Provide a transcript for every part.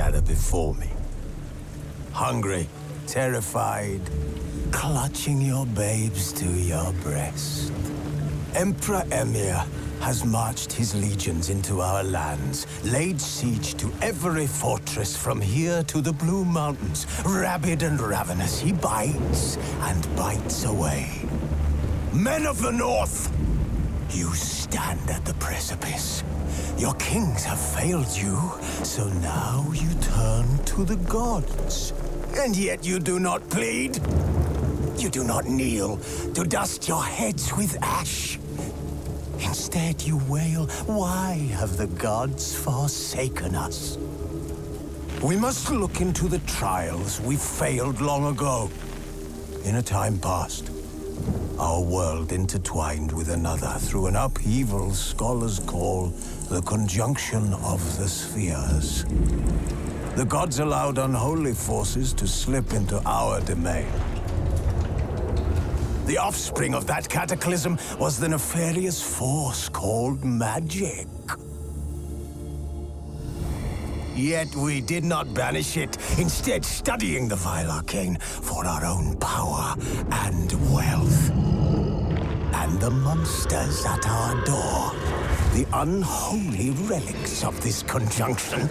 gather before me. Hungry, terrified, clutching your babes to your breast. Emperor Emir has marched his legions into our lands, laid siege to every fortress from here to the Blue Mountains. Rabid and ravenous, he bites and bites away. Men of the North, you stand at the precipice. Your kings have failed you, so now you turn to the gods. And yet you do not plead. You do not kneel to dust your heads with ash. Instead you wail, why have the gods forsaken us? We must look into the trials we failed long ago. In a time past, our world intertwined with another through an upheaval scholars call the conjunction of the spheres. The gods allowed unholy forces to slip into our domain. The offspring of that cataclysm was the nefarious force called magic. Yet we did not banish it, instead studying the vile arcane for our own power and wealth. And the monsters at our door, the unholy relics of this conjunction.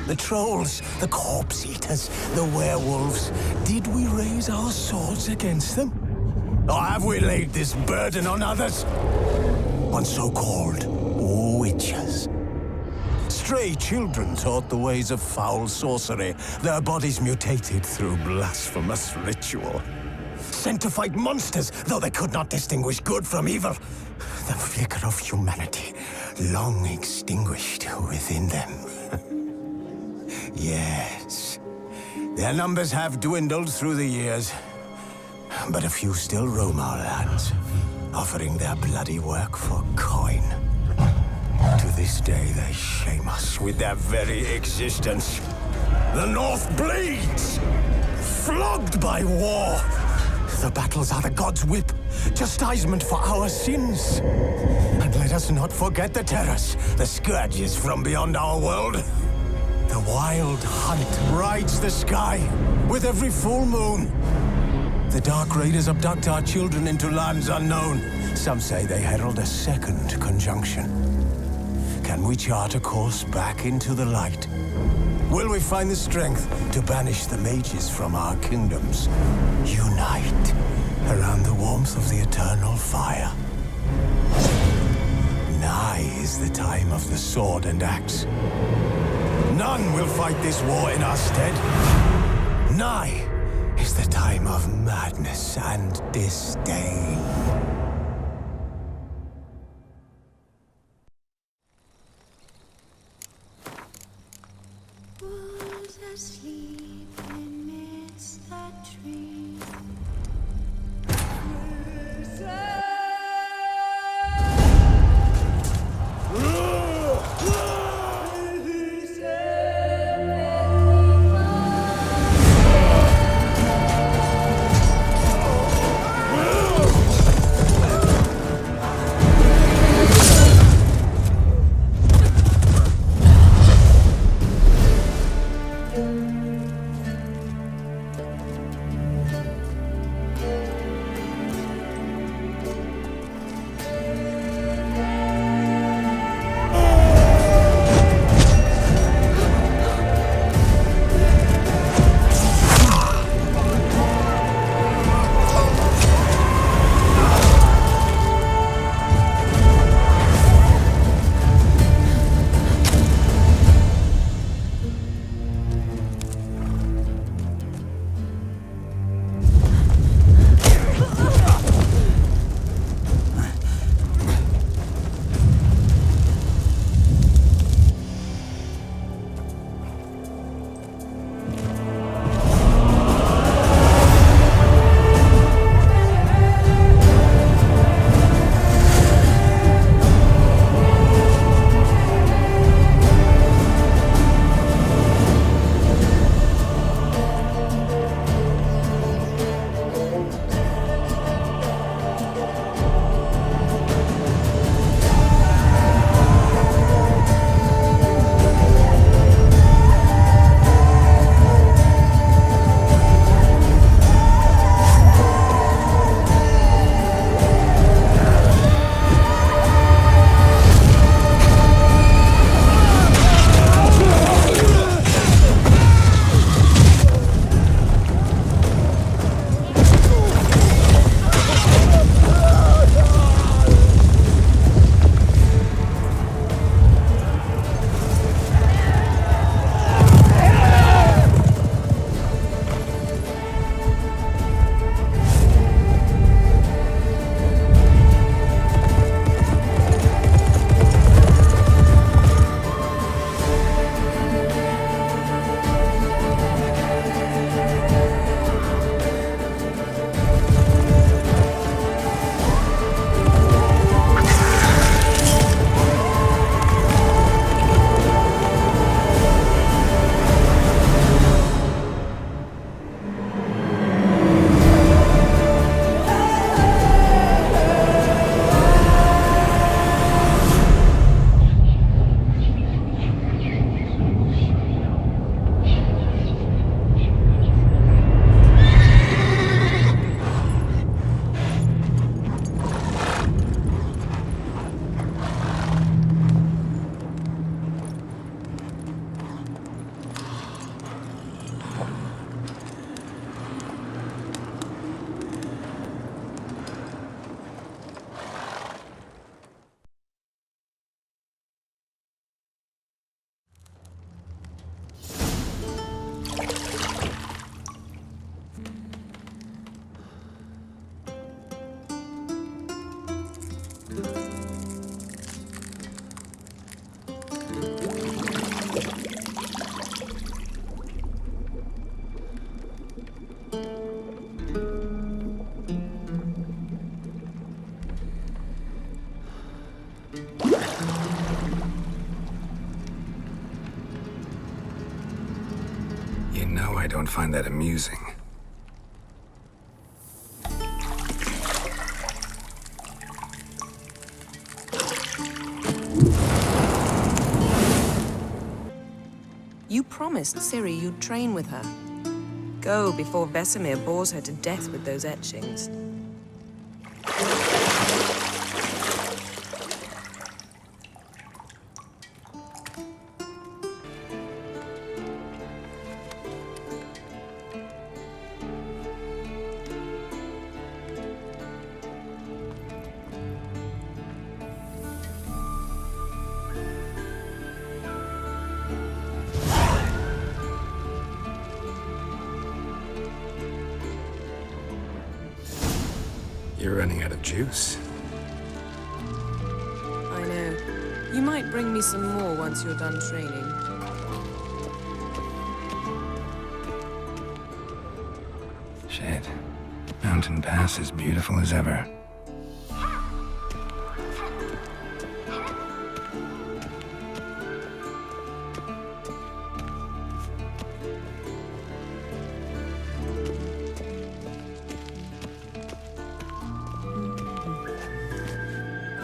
The trolls, the corpse eaters, the werewolves. Did we raise our swords against them? Or have we laid this burden on others? On so-called witches. Stray children taught the ways of foul sorcery, their bodies mutated through blasphemous ritual. Sent to fight monsters, though they could not distinguish good from evil. The flicker of humanity, long extinguished within them. Yes, their numbers have dwindled through the years. But a few still roam our lands, offering their bloody work for coin. To this day, they shame us with their very existence. The North bleeds, flogged by war. The battles are the gods' whip, chastisement for our sins. And let us not forget the terrors, the scourges from beyond our world. The wild hunt rides the sky with every full moon. The Dark Raiders abduct our children into lands unknown. Some say they herald a second conjunction. Can we chart a course back into the light? Will we find the strength to banish the mages from our kingdoms? Unite around the warmth of the eternal fire. Nigh is the time of the sword and axe. None will fight this war in our stead. Nigh is the time of madness and disdain. Was asleep amidst the trees. don't find that amusing. You promised Ciri you'd train with her. Go before Vesemir bores her to death with those etchings. You're running out of juice. I know. You might bring me some more once you're done training. Shit. Mountain Pass is beautiful as ever.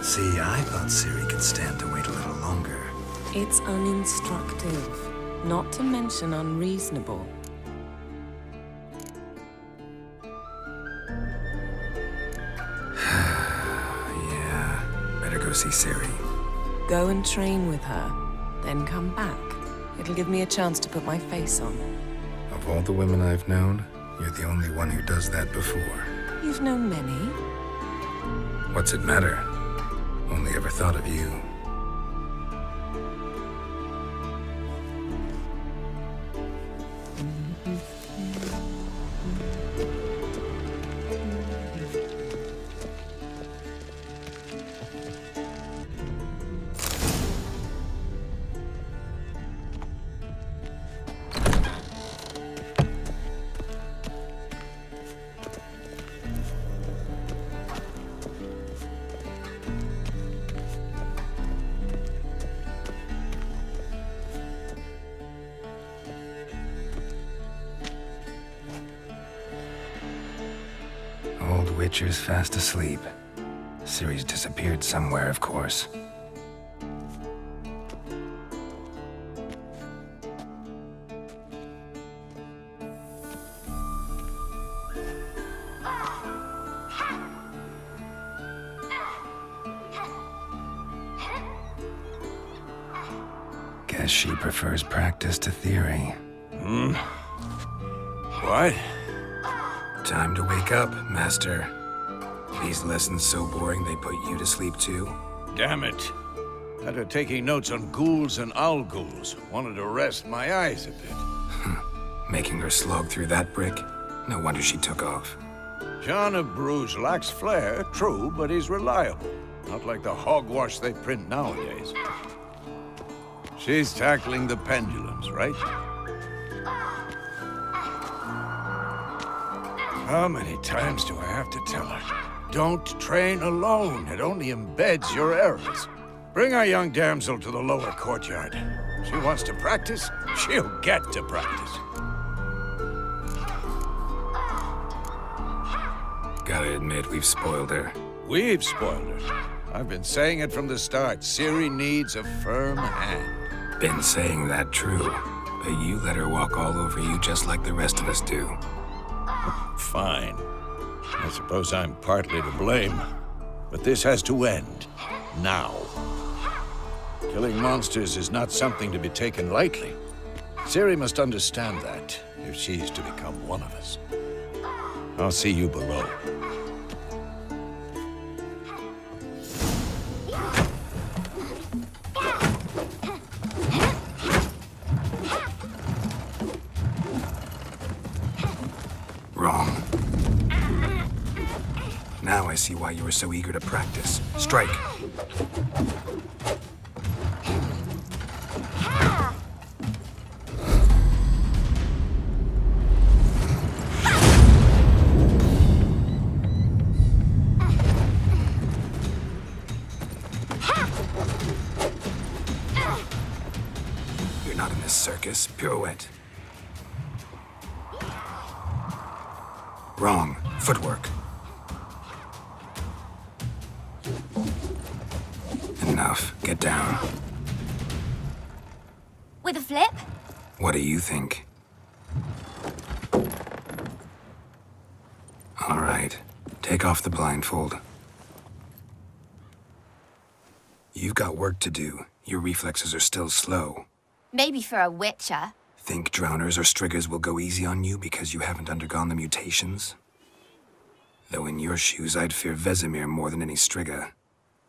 See, I thought Ciri could stand to wait a little longer. It's uninstructive, not to mention unreasonable. Yeah, better go see Ciri. Go and train with her, then come back. It'll give me a chance to put my face on. Of all the women I've known, you're the only one who does that before. You've known many. What's it matter? Only ever thought of you. Old Witcher's fast asleep. Ciri's disappeared somewhere, of course. Guess she prefers practice to theory. What? Time to wake up, Master. These lessons so boring they put you to sleep too? Damn it. Had her taking notes on ghouls and owl ghouls. Wanted to rest my eyes a bit. Making her slog through that brick? No wonder she took off. John of Bruges lacks flair, true, but he's reliable. Not like the hogwash they print nowadays. She's tackling the pendulums, right? How many times do I have to tell her? Don't train alone. It only embeds your errors. Bring our young damsel to the lower courtyard. She wants to practice, she'll get to practice. Gotta admit, we've spoiled her. We've spoiled her. I've been saying it from the start. Ciri needs a firm hand. Been saying that true, but you let her walk all over you just like the rest of us do. Fine. I suppose I'm partly to blame. But this has to end. Now. Killing monsters is not something to be taken lightly. Ciri must understand that, if she's to become one of us. I'll see you below. Wrong. Now I see why you were so eager to practice. Strike. You're not in this circus. Pirouette. Wrong. Footwork. Enough. Get down. With a flip? What do you think? All right. Take off the blindfold. You've got work to do. Your reflexes are still slow. Maybe for a witcher. Think drowners or striggers will go easy on you because you haven't undergone the mutations? Though in your shoes, I'd fear Vesemir more than any strigger.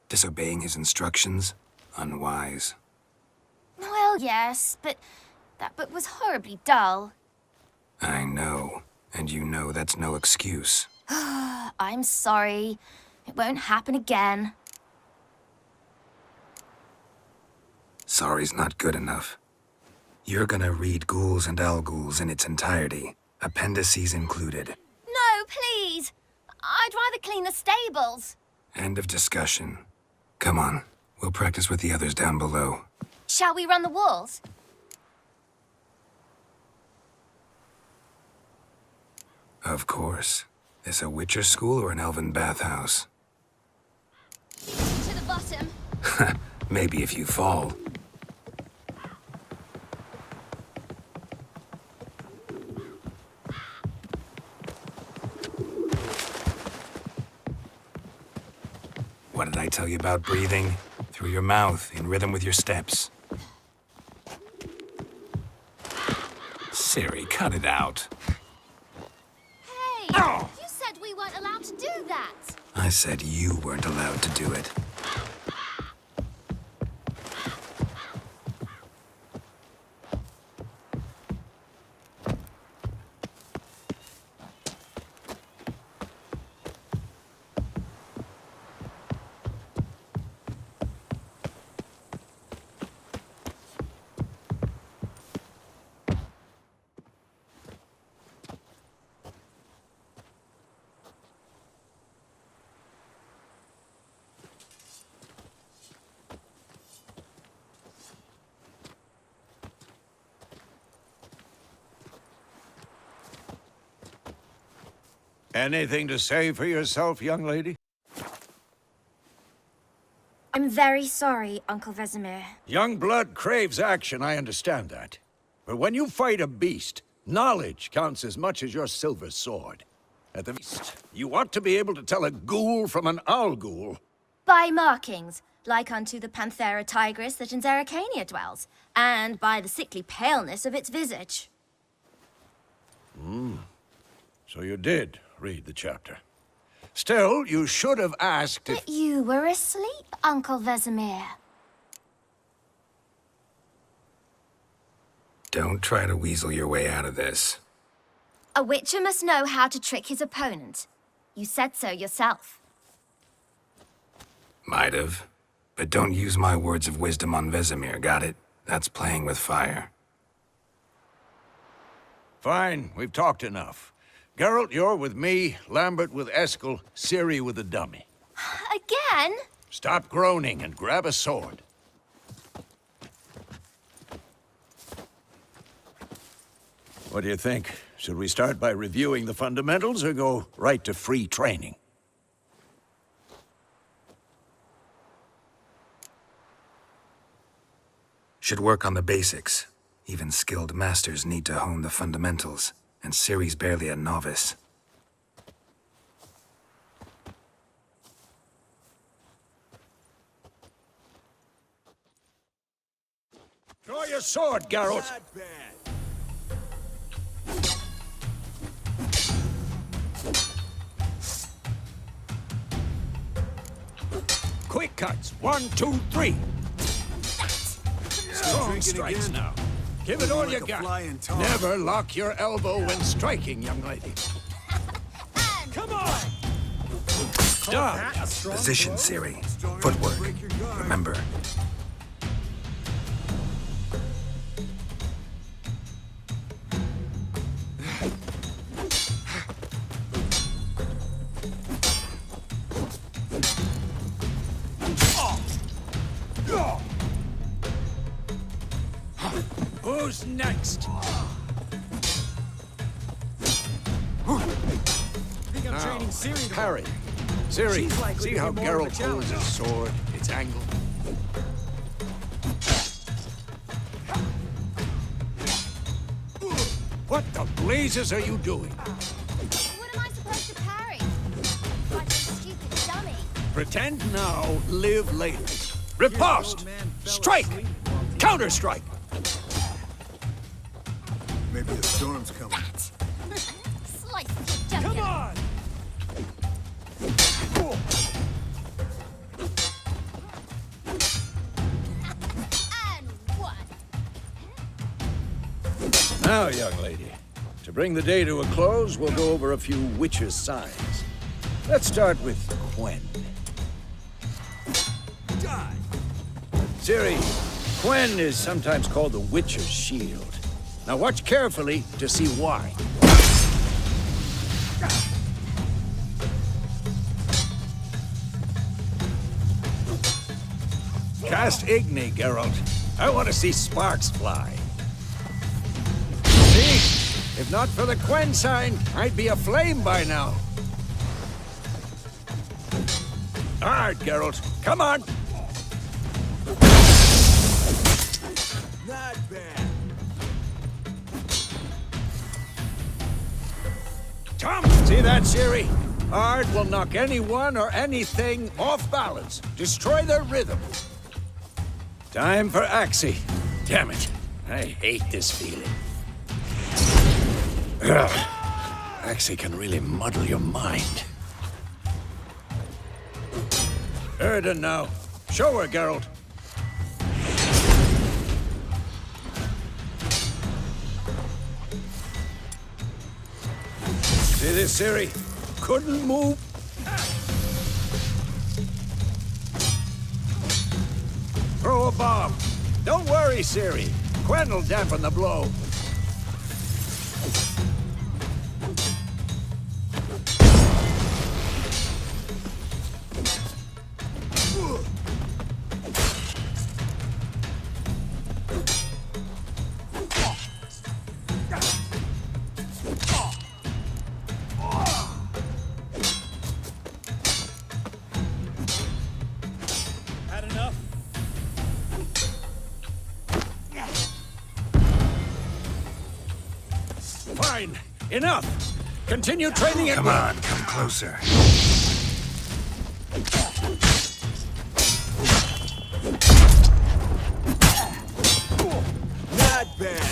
Disobeying his instructions? Unwise. Well, yes, but that book was horribly dull. I know. And you know that's no excuse. I'm sorry. It won't happen again. Sorry's not good enough. You're gonna read Ghouls and Alghouls in its entirety, appendices included. No, please. I'd rather clean the stables. End of discussion. Come on, we'll practice with the others down below. Shall we run the walls? Of course. This a Witcher school or an elven bathhouse? To the bottom. Maybe if you fall. What did I tell you about breathing? Through your mouth, in rhythm with your steps. Siri, cut it out. Hey, you said we weren't allowed to do that. I said you weren't allowed to do it. Anything to say for yourself, young lady? I'm very sorry, Uncle Vesemir. Young blood craves action, I understand that. But when you fight a beast, knowledge counts as much as your silver sword. At the least, you ought to be able to tell a ghoul from an Alghoul. By markings, like unto the Panthera tigris that in Zerrikania dwells, and by the sickly paleness of its visage. So you did read the chapter. Still, you should have asked if... But you were asleep, Uncle Vesemir. Don't try to weasel your way out of this. A witcher must know how to trick his opponent. You said so yourself. Might have. But don't use my words of wisdom on Vesemir, got it? That's playing with fire. Fine, we've talked enough. Geralt, you're with me, Lambert with Eskel, Ciri with the dummy. Again? Stop groaning and grab a sword. What do you think? Should we start by reviewing the fundamentals or go right to free training? Should work on the basics. Even skilled masters need to hone the fundamentals, and Ciri's barely a novice. Draw your sword, Geralt! Quick cuts. 1, 2, 3. Strong strikes now. Give it all you got. Never lock your elbow when striking, young lady. Come on! Stop! Position, Ciri. Footwork. Remember. Who's next? Now, training Ciri tomorrow. parry. Ciri, She's likely see to how be more of a Geralt holds his sword, its angle? What the blazes are you doing? What am I supposed to parry? Like a stupid dummy. Pretend now, live later. Your Riposte! old man fell Strike! asleep while taking- Counter-strike! Maybe the storm's coming. Slice your junket. Come on! And one. Now, young lady, to bring the day to a close, we'll go over a few witches' signs. Let's start with Quen. Die! Ciri, Quen is sometimes called the Witcher's Shield. Now watch carefully to see why. Cast Igni, Geralt. I want to see sparks fly. See? If not for the Quen sign, I'd be aflame by now. All right, Geralt. Come on. Not bad. Tom, see that, Ciri? Art will knock anyone or anything off balance. Destroy their rhythm. Time for Axie. Damn it. I hate this feeling. Ugh. Axie can really muddle your mind. Erden now. Show her, Geralt. See this, Ciri? Couldn't move. Throw a bomb. Don't worry, Ciri. Quen will dampen the blow. Had enough? Fine. Enough. Continue training it. Come on, come closer. Not bad.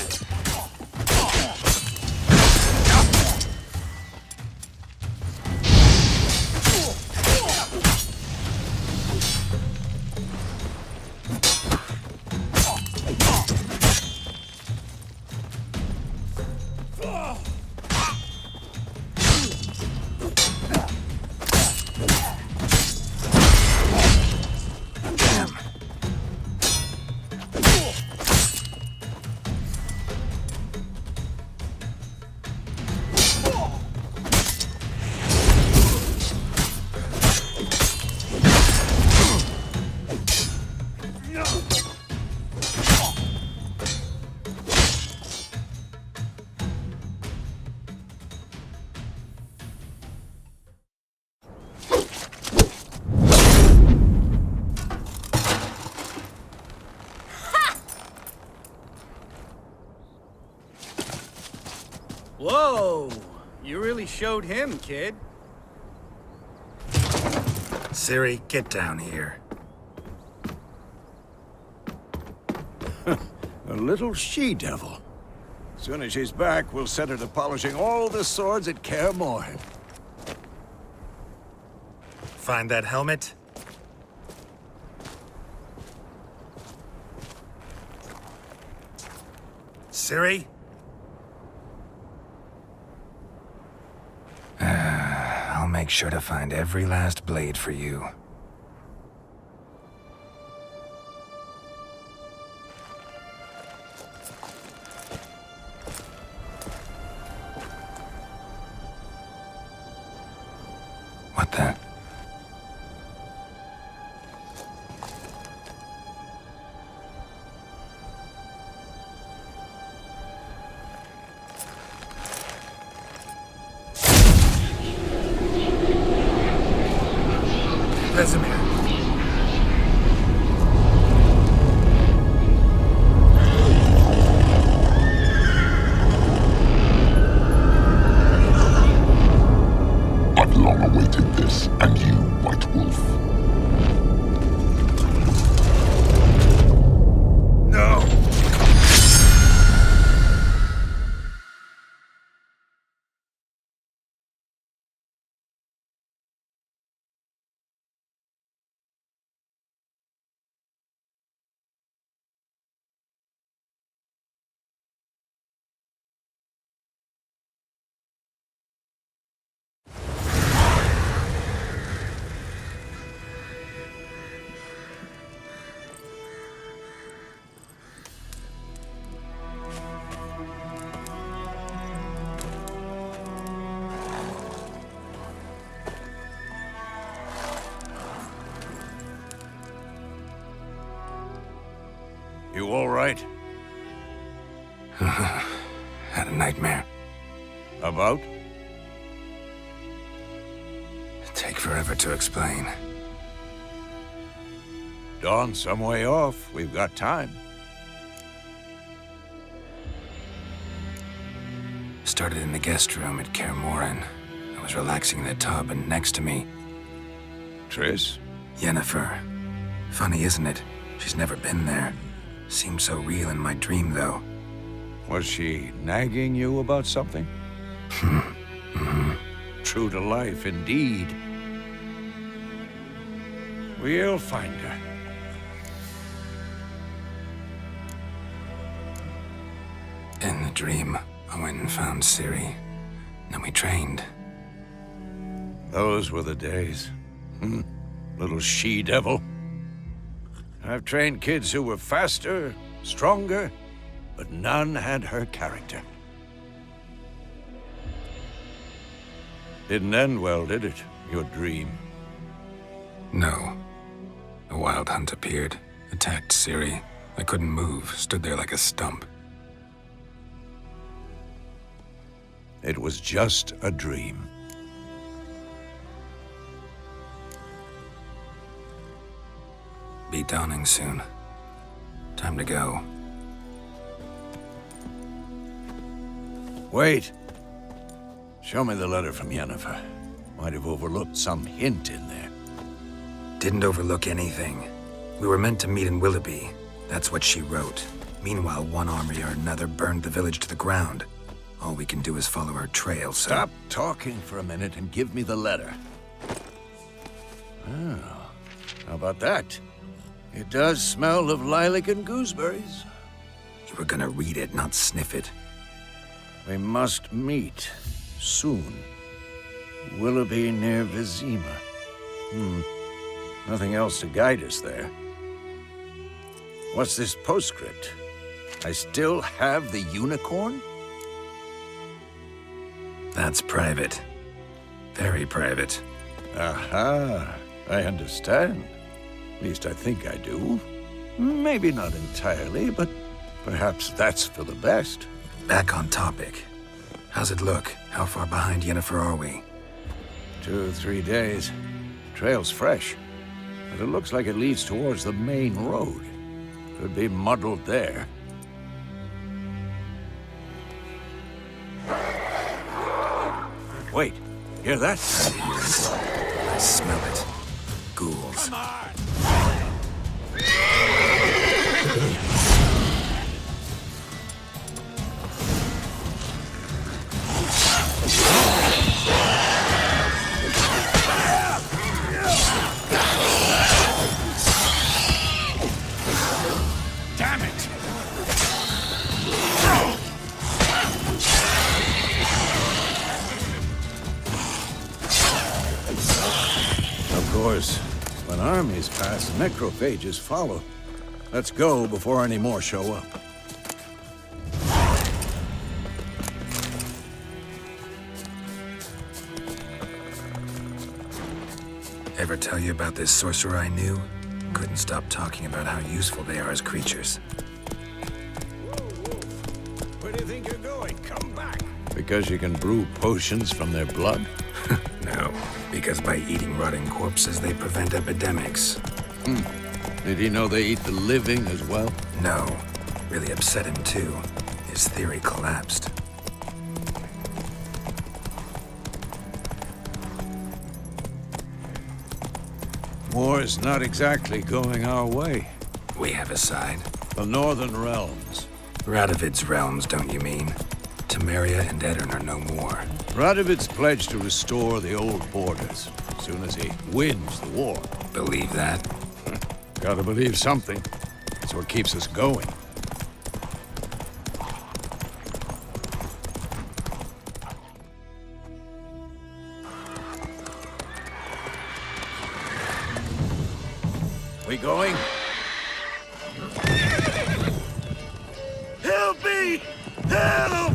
Whoa! You really showed him, kid. Ciri, get down here. A little she-devil. As soon as she's back, we'll set her to polishing all the swords at Kaer Morhen. Find that helmet? Ciri? I'll make sure to find every last blade for you. What the? long awaited this, and you, White Wolf. No! You all right? Had a nightmare. About? Take forever to explain. Dawn's some way off. We've got time. Started in the guest room at Kaer Morhen. I was relaxing in the tub, and next to me, Triss? Yennefer. Funny, isn't it? She's never been there. Seemed so real in my dream, though. Was she nagging you about something? True to life, indeed. We'll find her. In the dream, I went and found Ciri. Then we trained. Those were the days. Little she-devil. I've trained kids who were faster, stronger, but none had her character. Didn't end well, did it? Your dream? No. A wild hunt appeared, attacked Ciri. I couldn't move, stood there like a stump. It was just a dream. Be dawning soon. Time to go. Wait. Show me the letter from Yennefer. Might have overlooked some hint in there. Didn't overlook anything. We were meant to meet in Willoughby. That's what she wrote. Meanwhile, one army or another burned the village to the ground. All we can do is follow her trail, so... Stop talking for a minute and give me the letter. Oh, how about that? It does smell of lilac and gooseberries. You were gonna read it, not sniff it. We must meet soon. Willoughby near Vizima. Nothing else to guide us there. What's this postscript? I still have the unicorn? That's private. Very private. Aha, I understand. At least I think I do. Maybe not entirely, but perhaps that's for the best. Back on topic. How's it look? How far behind Yennefer are we? 2 or 3 days. Trail's fresh, but it looks like it leads towards the main road. Could be muddled there. Wait, hear that? I smell it. Ghouls. Damn it! Of course, when armies pass, necrophages follow. Let's go before any more show up. Ever tell you about this sorcerer I knew? Couldn't stop talking about how useful they are as creatures. Where do you think you're going? Come back! Because you can brew potions from their blood? No, because by eating rotting corpses, they prevent epidemics. Did he know they eat the living as well? No. Really upset him, too. His theory collapsed. War's not exactly going our way. We have a side. The Northern Realms. Radovid's realms, don't you mean? Temeria and Edirn are no more. Radovid's pledged to restore the old borders as soon as he wins the war. Believe that? Gotta believe something. That's what keeps us going. We going? Help me! Help!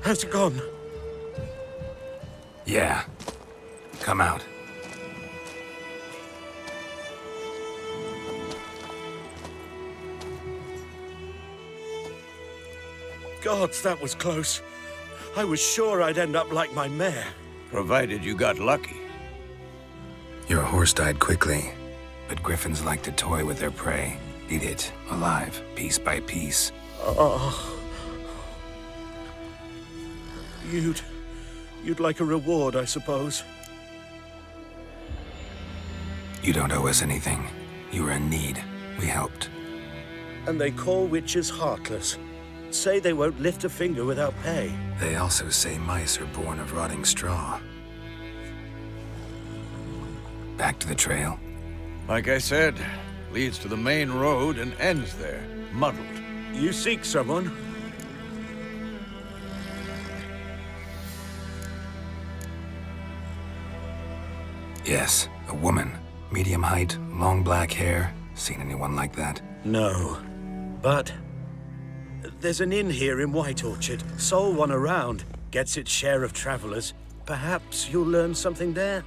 Has it gone? Yeah. Come out. Gods, that was close. I was sure I'd end up like my mare. Provided you got lucky. Your horse died quickly, but griffins like to toy with their prey. Eat it, alive, piece by piece. You'd like a reward, I suppose. You don't owe us anything. You were in need. We helped. And they call witches heartless. Say they won't lift a finger without pay. They also say mice are born of rotting straw. Back to the trail. Like I said, leads to the main road and ends there, muddled. You seek someone? Yes, a woman. Medium height, long black hair. Seen anyone like that? No. But there's an inn here in White Orchard. Sole one around. Gets its share of travelers. Perhaps you'll learn something there.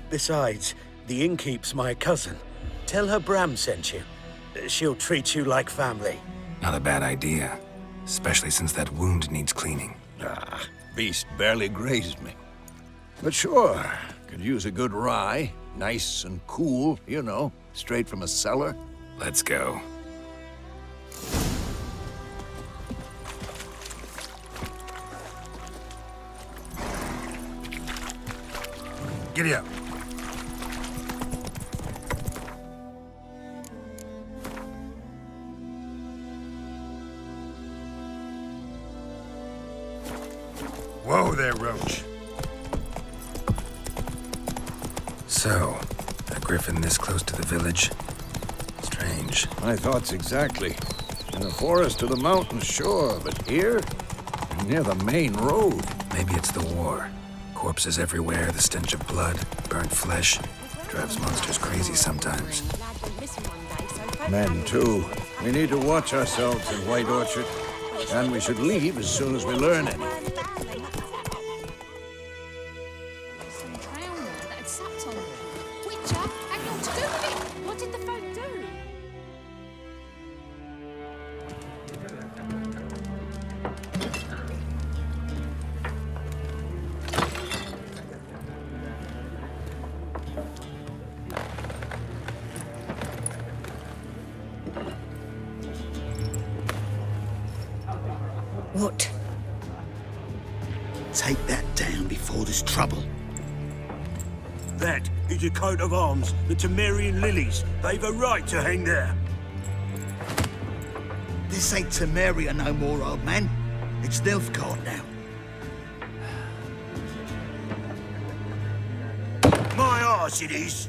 Besides, the innkeep's my cousin. Tell her Bram sent you. She'll treat you like family. Not a bad idea. Especially since that wound needs cleaning. Beast barely grazed me. But sure, could use a good rye. Nice and cool, you know, straight from a cellar. Let's go. Giddy up. Whoa there, Roach. So, a griffin this close to the village? Strange. My thoughts exactly. In the forest or the mountains, sure, but here? Near the main road. Maybe it's the war. Corpses everywhere, the stench of blood, burnt flesh. Drives monsters crazy sometimes. Men, too. We need to watch ourselves in White Orchard. And we should leave as soon as we learn anything. What? Take that down before there's trouble. That is a coat of arms, the Temerian lilies. They've a right to hang there. This ain't Temeria no more, old man. It's Nilfgaard now. My arse it is.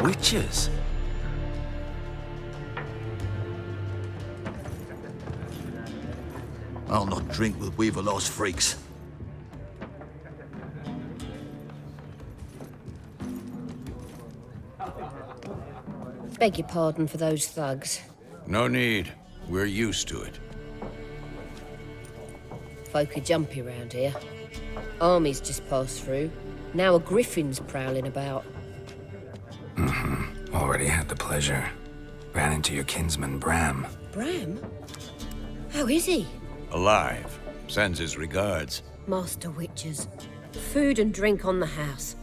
Witches? I'll not drink with Weaver-lost freaks. Beg your pardon for those thugs. No need. We're used to it. Folk are jumpy round here. Armies just passed through. Now a Griffin's prowling about. Already had the pleasure. Ran into your kinsman, Bram. Bram? How is he? Alive. Sends his regards. Master Witches. Food and drink on the house.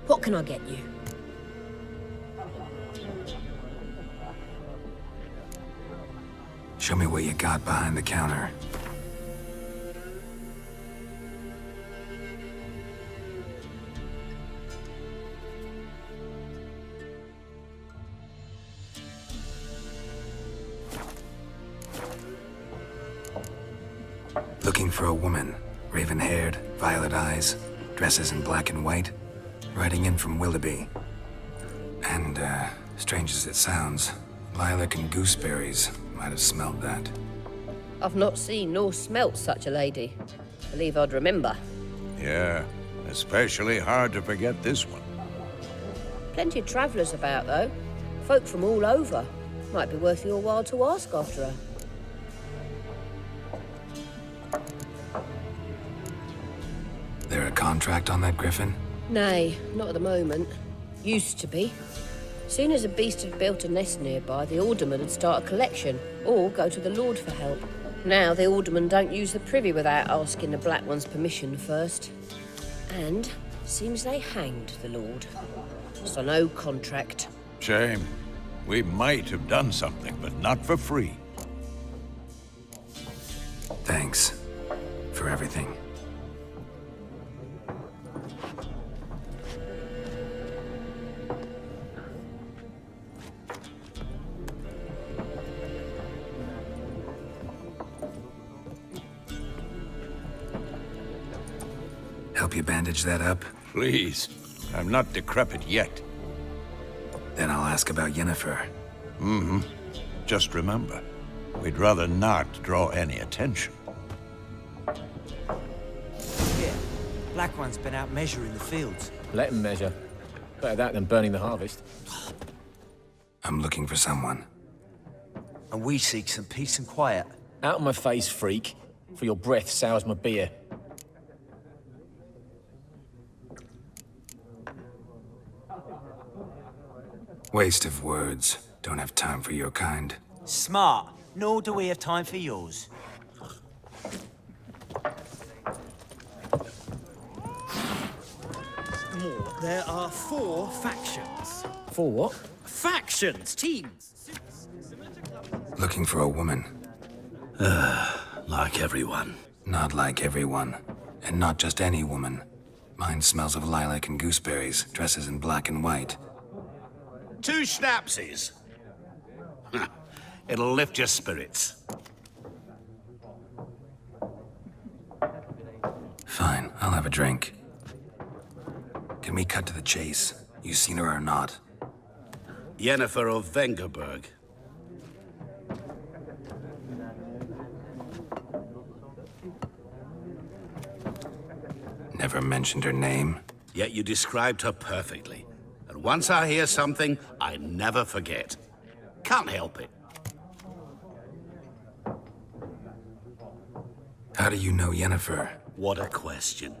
What can I get you? Show me what you got behind the counter. Looking for a woman. Raven-haired, violet eyes, dresses in black and white. Riding in from Willoughby. And, strange as it sounds, lilac and gooseberries might have smelled that. I've not seen nor smelt such a lady. Believe I'd remember. Yeah, especially hard to forget this one. Plenty of travellers about, though. Folk from all over. Might be worth your while to ask after her. There a contract on that Griffin? Nay, not at the moment. Used to be. Soon as a beast had built a nest nearby, the alderman would start a collection, or go to the Lord for help. Now the alderman don't use the privy without asking the Black One's permission first. And seems they hanged the Lord. So no contract. Shame. We might have done something, but not for free. Thanks. For everything. Help you bandage that up? Please. I'm not decrepit yet. Then I'll ask about Yennefer. Just remember, we'd rather not draw any attention. Yeah, Black One's been out measuring the fields. Let him measure. Better that than burning the harvest. I'm looking for someone. And we seek some peace and quiet. Out of my face, freak. For your breath sours my beer. Waste of words. Don't have time for your kind. Smart. Nor do we have time for yours. There are 4 factions. 4 what? Factions! Teams! Looking for a woman. Like everyone. Not like everyone. And not just any woman. Mine smells of lilac and gooseberries, dresses in black and white. 2 schnapsies. It'll lift your spirits. Fine, I'll have a drink. Can we cut to the chase? You seen her or not? Yennefer of Vengerberg. Never mentioned her name. Yet you described her perfectly. And once I hear something, I never forget. Can't help it. How do you know Yennefer? What a question.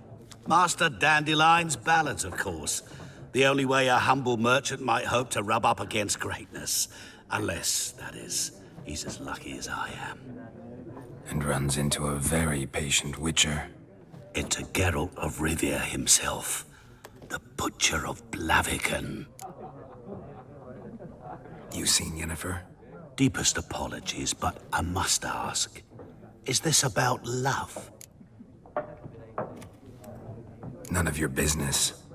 Master Dandelion's ballads, of course. The only way a humble merchant might hope to rub up against greatness. Unless, that is, he's as lucky as I am. And runs into a very patient witcher. Into Geralt of Rivia himself. The Butcher of Blaviken. You seen Yennefer? Deepest apologies, but I must ask. Is this about love? None of your business.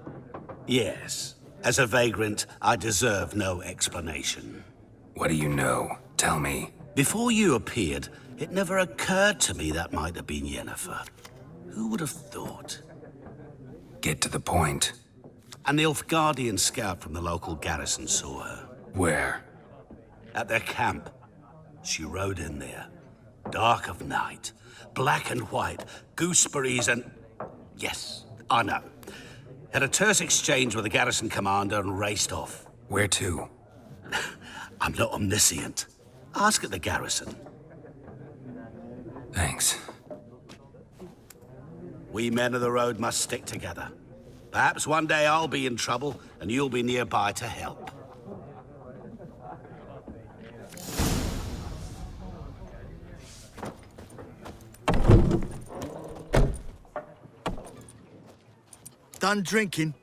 Yes. As a vagrant, I deserve no explanation. What do you know? Tell me. Before you appeared, it never occurred to me that might have been Yennefer. Who would have thought? Get to the point. A Nilfgaardian scout from the local garrison saw her. Where? At their camp. She rode in there. Dark of night. Black and white. Gooseberries and... Yes, I know. Had a terse exchange with the garrison commander and raced off. Where to? I'm not omniscient. Ask at the garrison. Thanks. We men of the road must stick together. Perhaps one day I'll be in trouble and you'll be nearby to help. Done drinking?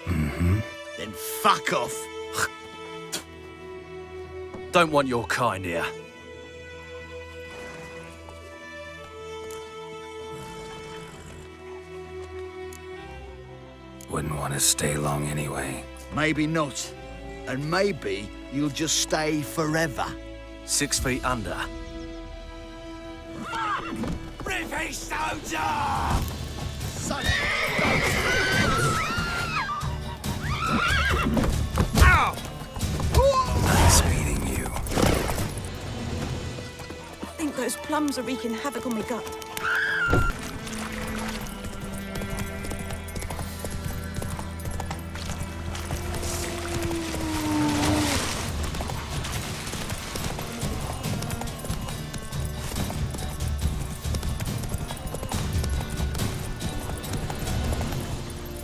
Mm-hmm. Then fuck off. Don't want your kind here. Wouldn't want to stay long anyway. Maybe not. And maybe you'll just stay forever. 6 feet under. Riffy soldier! Ow! Nice meeting you. I think those plums are wreaking havoc on my gut.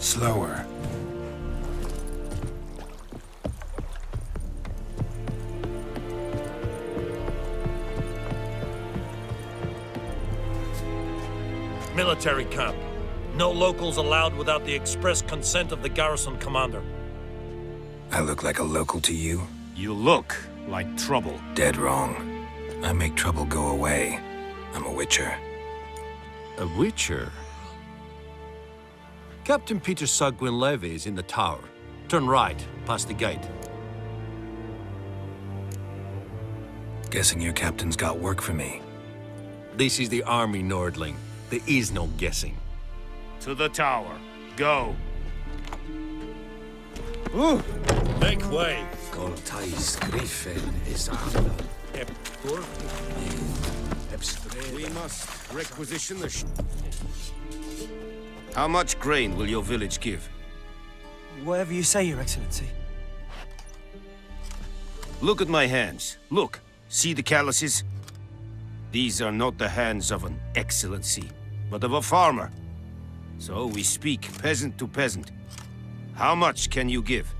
Slower. Military camp. No locals allowed without the express consent of the garrison commander. I look like a local to you? You look like trouble. Dead wrong. I make trouble go away. I'm a witcher. A witcher? Captain Peter Sagwin Levy is in the tower. Turn right, past the gate. Guessing your captain's got work for me. This is the army, Nordling. There is no guessing. To the tower. Go. Ooh. Make way. Griffin is under. We must requisition the How much grain will your village give? Whatever you say, Your Excellency. Look at my hands. Look. See the calluses? These are not the hands of an excellency, but of a farmer. So we speak peasant to peasant. How much can you give?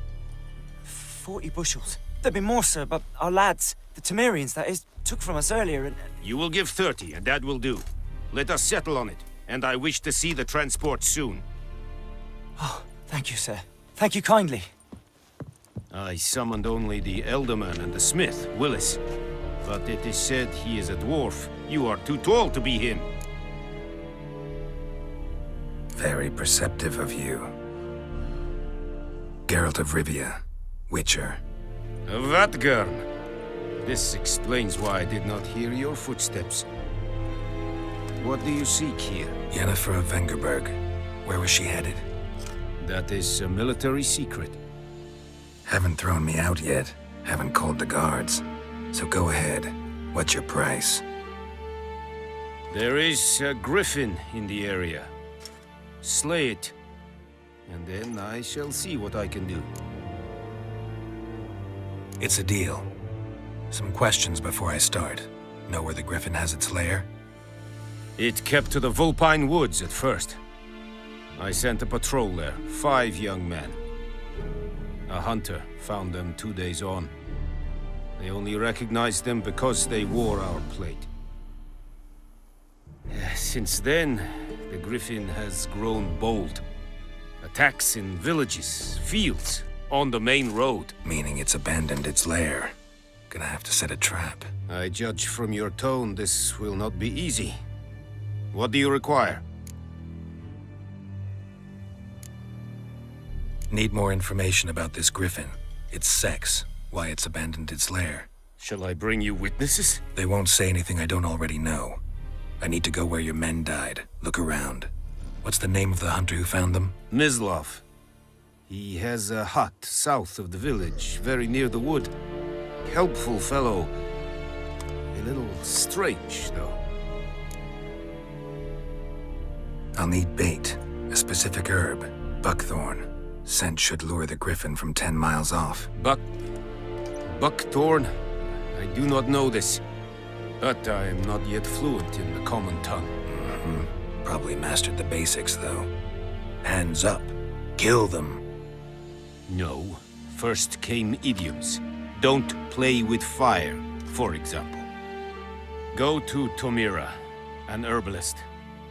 40 bushels. There'd be more, sir, but our lads, the Temerians, that is, took from us earlier and... You will give 30, and that will do. Let us settle on it, and I wish to see the transport soon. Oh, thank you, sir. Thank you kindly. I summoned only the Elderman and the smith, Willis. But it is said he is a dwarf. You are too tall to be him. Very perceptive of you. Geralt of Rivia, Witcher. Vatgern. This explains why I did not hear your footsteps. What do you seek here? Yennefer of Vengerberg. Where was she headed? That is a military secret. Haven't thrown me out yet. Haven't called the guards. So go ahead. What's your price? There is a Griffin in the area. Slay it. And then I shall see what I can do. It's a deal. Some questions before I start. Know where the Griffin has its lair? It kept to the Vulpine Woods at first. I sent a patrol there, 5 young men. A hunter found them 2 days on. They only recognized them because they wore our plate. Since then, the Griffin has grown bold. Attacks in villages, fields, on the main road. Meaning it's abandoned its lair. Gonna have to set a trap. I judge from your tone this will not be easy. What do you require? Need more information about this Griffin. Its sex, why it's abandoned its lair. Shall I bring you witnesses? They won't say anything I don't already know. I need to go where your men died. Look around. What's the name of the hunter who found them? Mislav. He has a hut south of the village, very near the wood. Helpful fellow. A little strange, though. I'll need bait. A specific herb. Buckthorn. Scent should lure the Griffin from 10 miles off. Buckthorn? I do not know this. But I am not yet fluent in the common tongue. Probably mastered the basics, though. Hands up. Kill them. No. First came idioms. Don't play with fire, for example. Go to Tomira, an herbalist.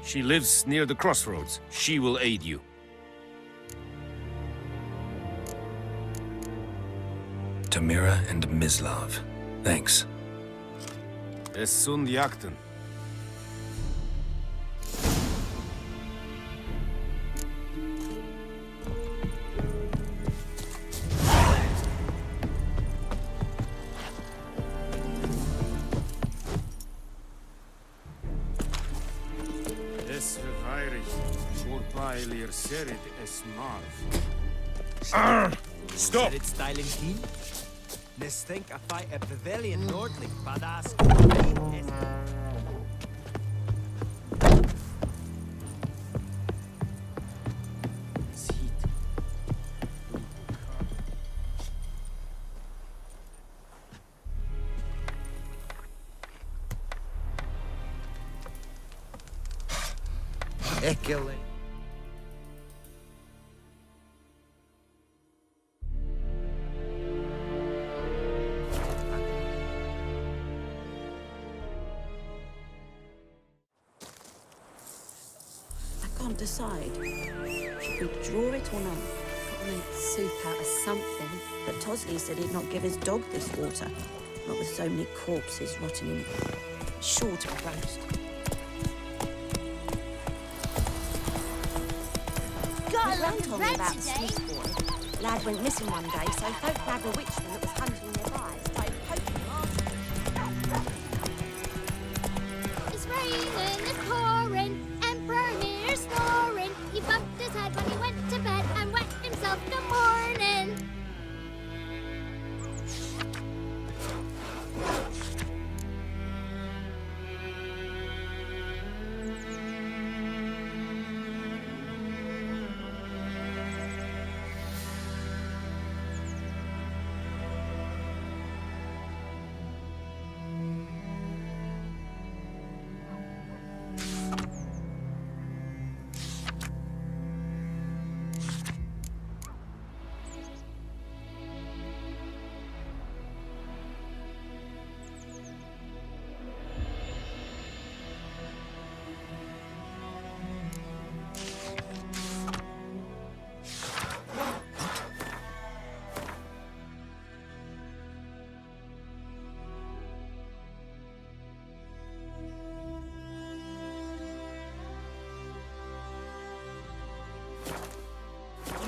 She lives near the crossroads. She will aid you. Tomira and Mislav. Thanks. Es sunt jakten. Es verweirig, voorbijleer serid es marv. Stop! It's styling keen? Let's think a fight a pavilion nordly, badass. Kill it. Decide. Should we draw it or not? Got to make soup out of something. But Tosley said he'd not give his dog this water. Not with so many corpses rotting in it. Sure to roast. Got a lot told of me bread about today. Swiss boy. Lad went missing one day, so folk grabbed a witchman that was hunting nearby. Started poking him. It's raining, it's pouring, Emperor Mirror snoring. He bumped his head when he went to bed and wet himself the morning.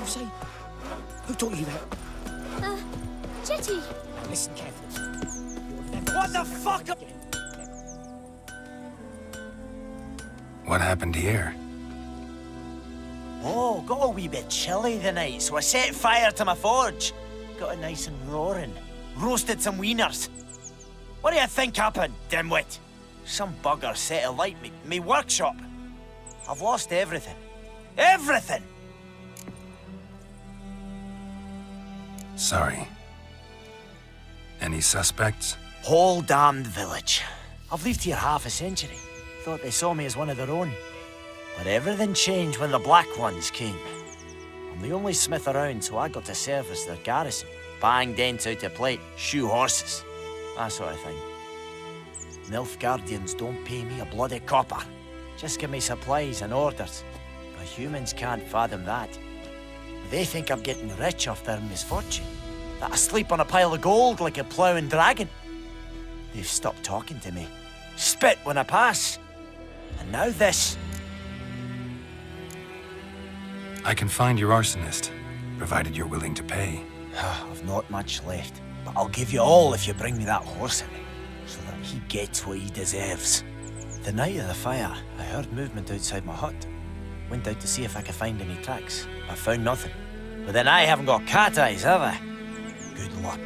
You say? Who taught you that? Jetty. Listen carefully. What the fuck? What happened here? Oh, got a wee bit chilly the night, so I set fire to my forge. Got it nice and roaring. Roasted some wieners. What do you think happened, dimwit? Some bugger set alight me workshop. I've lost everything. Everything! Sorry. Any suspects? Whole damned village. I've lived here half a century. Thought they saw me as one of their own. But everything changed when the Black Ones came. I'm the only smith around, so I got to service their garrison. Bang dents out of plate, shoe horses. That sort of thing. Nilfgaardians don't pay me a bloody copper. Just give me supplies and orders. But humans can't fathom that. They think I'm getting rich off their misfortune. That I sleep on a pile of gold like a ploughing dragon. They've stopped talking to me. Spit when I pass. And now this. I can find your arsonist, provided you're willing to pay. I've not much left, but I'll give you all if you bring me that horse in, so that he gets what he deserves. The night of the fire, I heard movement outside my hut. Went out to see if I could find any tracks. I found nothing. But then I haven't got cat eyes, have I? Good luck.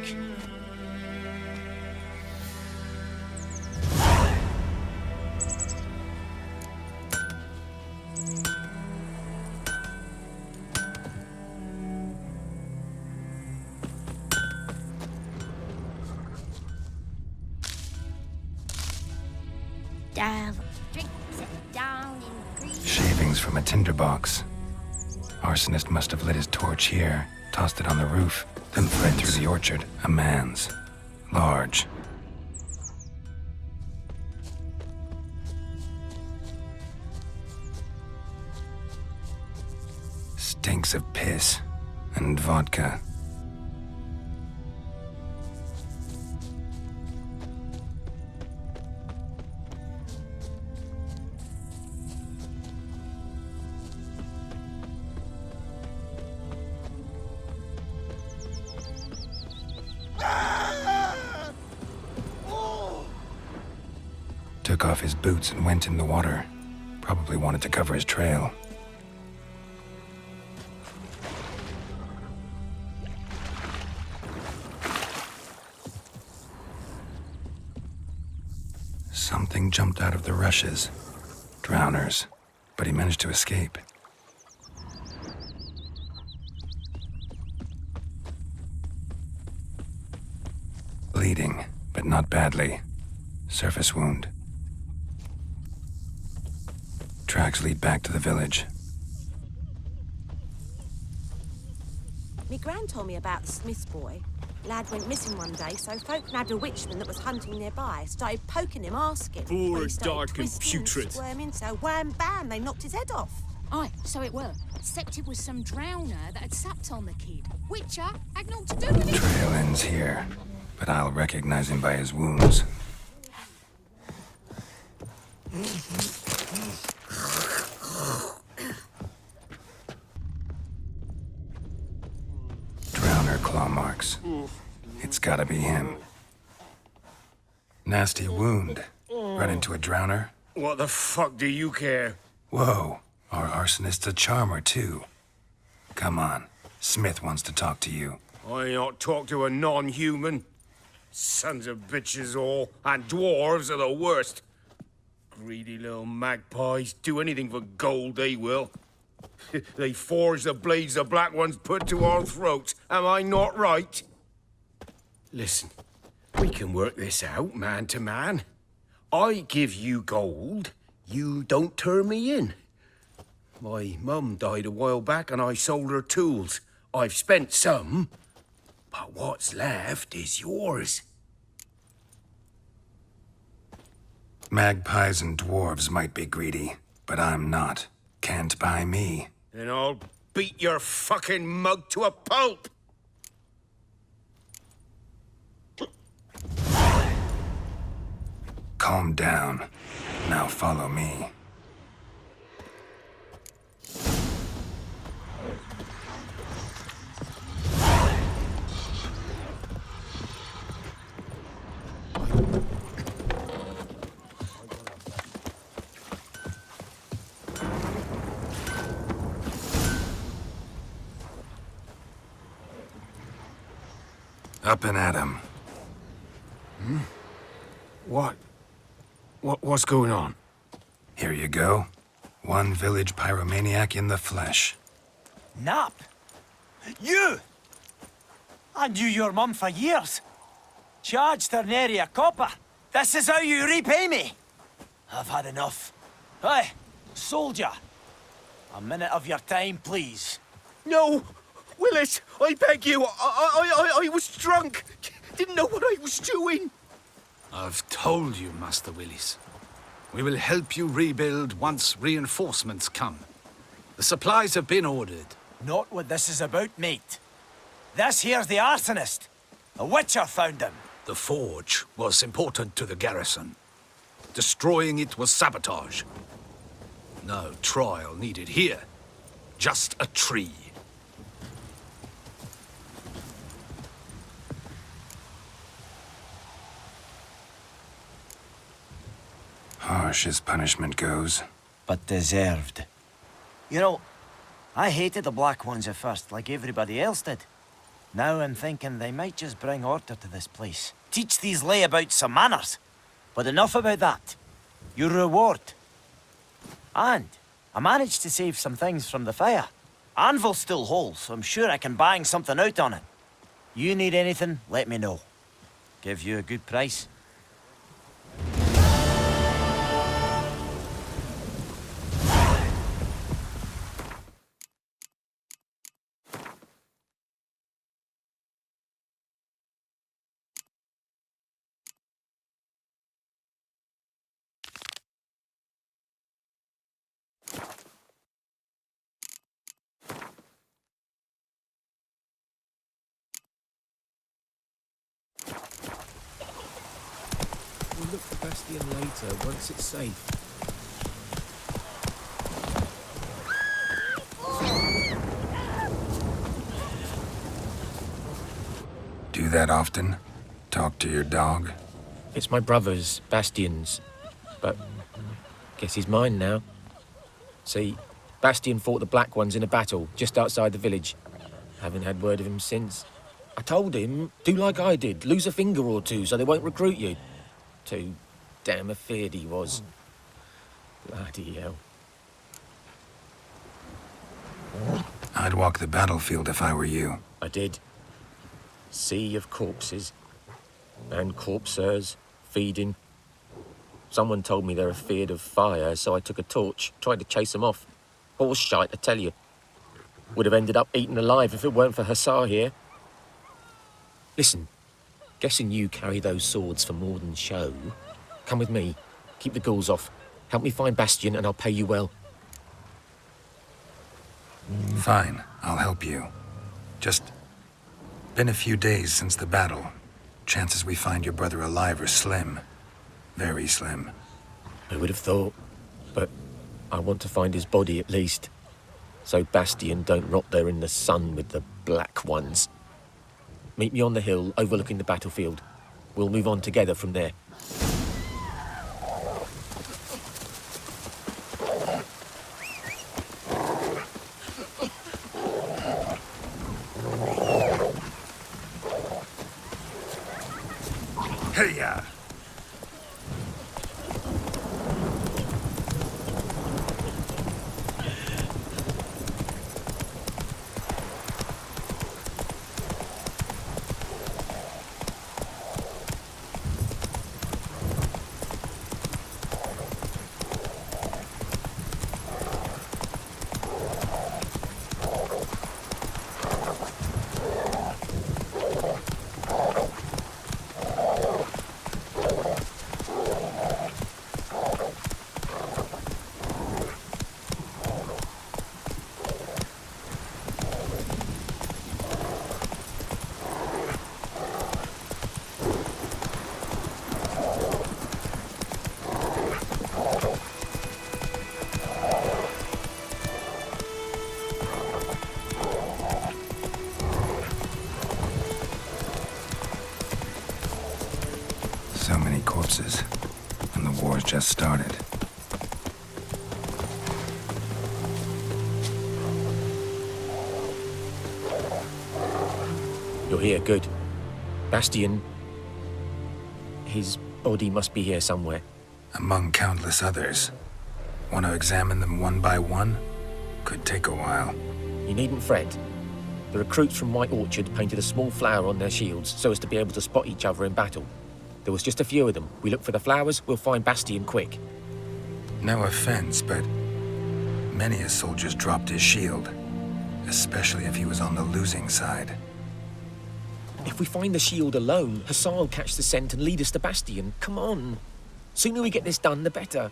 Tavern drinks it down in green. Shavings from a tinderbox. Arsonist must have lit his torch here, tossed it on the roof, then fled through the orchard. A man's. Large. Stinks of piss and vodka. Took off his boots and went in the water. Probably wanted to cover his trail. Something jumped out of the rushes. Drowners. But he managed to escape. Bleeding, but not badly. Surface wound. Tracks lead back to the village. Me gran told me about the Smith's boy. Lad went missing one day, so folk nabbed a witchman that was hunting nearby. Started poking him, asking. Poor, He started dark and twisting putrid. Squirming, so wham bam, they knocked his head off. Aye, so it were. Except it was some drowner that had sapped on the kid. Witcher had naught to do with it. Trail ends here, but I'll recognize him by his wounds. Drowner claw marks. It's gotta be him. Nasty wound. Run into a drowner? What the fuck do you care? Whoa, our arsonist's a charmer too. Come on, Smith wants to talk to you. I not talk to a non-human. Sons of bitches all, and dwarves are the worst. Greedy little magpies, do anything for gold, they will. They forge the blades the black ones put to our throats. Am I not right? Listen, we can work this out, man to man. I give you gold, you don't turn me in. My mum died a while back and I sold her tools. I've spent some, but what's left is yours. Magpies and dwarves might be greedy, but I'm not. Can't buy me. Then I'll beat your fucking mug to a pulp! Calm down. Now follow me. Up and at him. What's going on? Here you go. One village pyromaniac in the flesh. Nap? You! I knew your mum for years. Charged her nary a copper. This is how you repay me. I've had enough. Hey, soldier. A minute of your time, please. No! Willis, I beg you. I was drunk. Didn't know what I was doing. I've told you, Master Willis. We will help you rebuild once reinforcements come. The supplies have been ordered. Not what this is about, mate. This here's the arsonist. A witcher found him. The forge was important to the garrison. Destroying it was sabotage. No trial needed here. Just a tree. Harsh as punishment goes. But deserved. You know, I hated the Black Ones at first, like everybody else did. Now I'm thinking they might just bring order to this place. Teach these layabouts some manners. But enough about that. Your reward. And I managed to save some things from the fire. Anvil's still whole, so I'm sure I can bang something out on it. You need anything, let me know. Give you a good price. We'll look for Bastion later, once it's safe. Do that often? Talk to your dog? It's my brother's, Bastion's, but guess he's mine now. See, Bastion fought the Black Ones in a battle just outside the village. Haven't had word of him since. I told him, do like I did, lose a finger or two so they won't recruit you. Too damn afeard he was. Bloody hell. I'd walk the battlefield if I were you. I did. Sea of corpses. And corpsers, feeding. Someone told me they're afeard of fire, so I took a torch, tried to chase them off. Horse shite, I tell you. Would have ended up eaten alive if it weren't for Hussar here. Listen, guessing you carry those swords for more than show. Come with me, keep the ghouls off. Help me find Bastion and I'll pay you well. Fine, I'll help you. Just been a few days since the battle. Chances we find your brother alive are slim. Very slim. I would have thought, but I want to find his body at least. So Bastion don't rot there in the sun with the Black Ones. Meet me on the hill overlooking the battlefield. We'll move on together from there. Hey-ya! So many corpses, and the war's just started. You're here, good. Bastion, his body must be here somewhere. Among countless others. Want to examine them one by one? Could take a while. You needn't fret. The recruits from White Orchard painted a small flower on their shields so as to be able to spot each other in battle. There was just a few of them. We look for the flowers, we'll find Bastion quick. No offense, but many a soldier's dropped his shield. Especially if he was on the losing side. If we find the shield alone, Hassan will catch the scent and lead us to Bastion. Come on. Sooner we get this done, the better.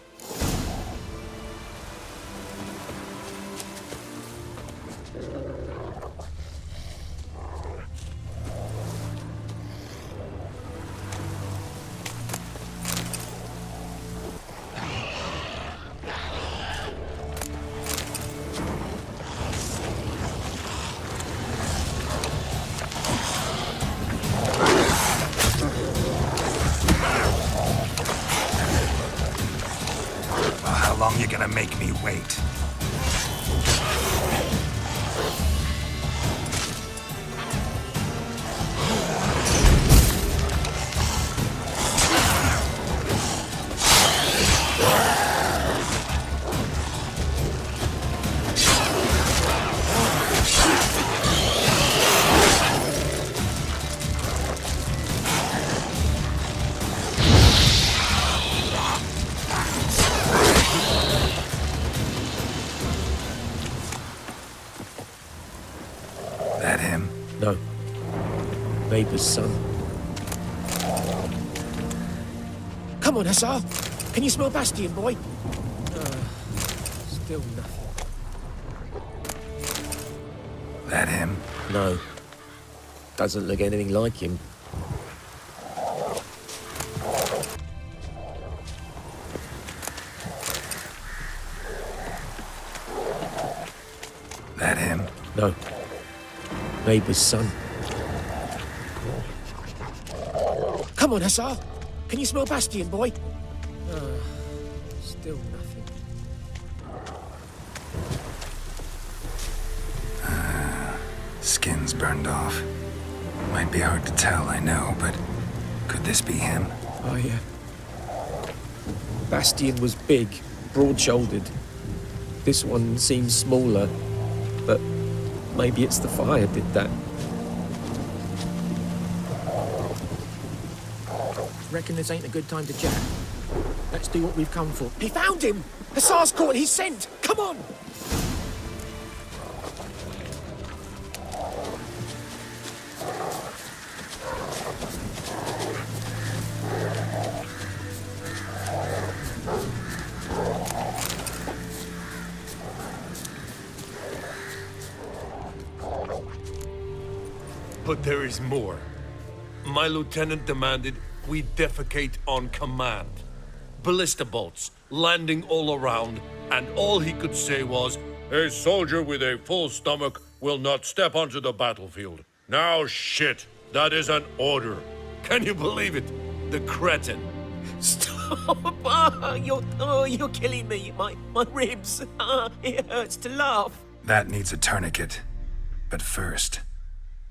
How long you gonna make me wait? neighbour's son. Come on, Hussar. Can you smell Bastion, boy? Still nothing. That him? No. Doesn't look anything like him. That him? No. Neighbour's son. Come on, Hussar. Can you smell Bastion, boy? Still nothing. Skin's burned off. Might be hard to tell, I know, but could this be him? Oh, yeah. Bastion was big, broad-shouldered. This one seems smaller, but maybe it's the fire did that. Reckon this ain't a good time to chat. Let's do what we've come for. He found him! Hussar's caught his scent! Come on! But there is more. My lieutenant demanded we defecate on command. Ballista bolts landing all around, and all he could say was, "A soldier with a full stomach will not step onto the battlefield." Now shit, that is an order. Can you believe it? The cretin. Stop! You're killing me. My ribs. It hurts to laugh. That needs a tourniquet. But first,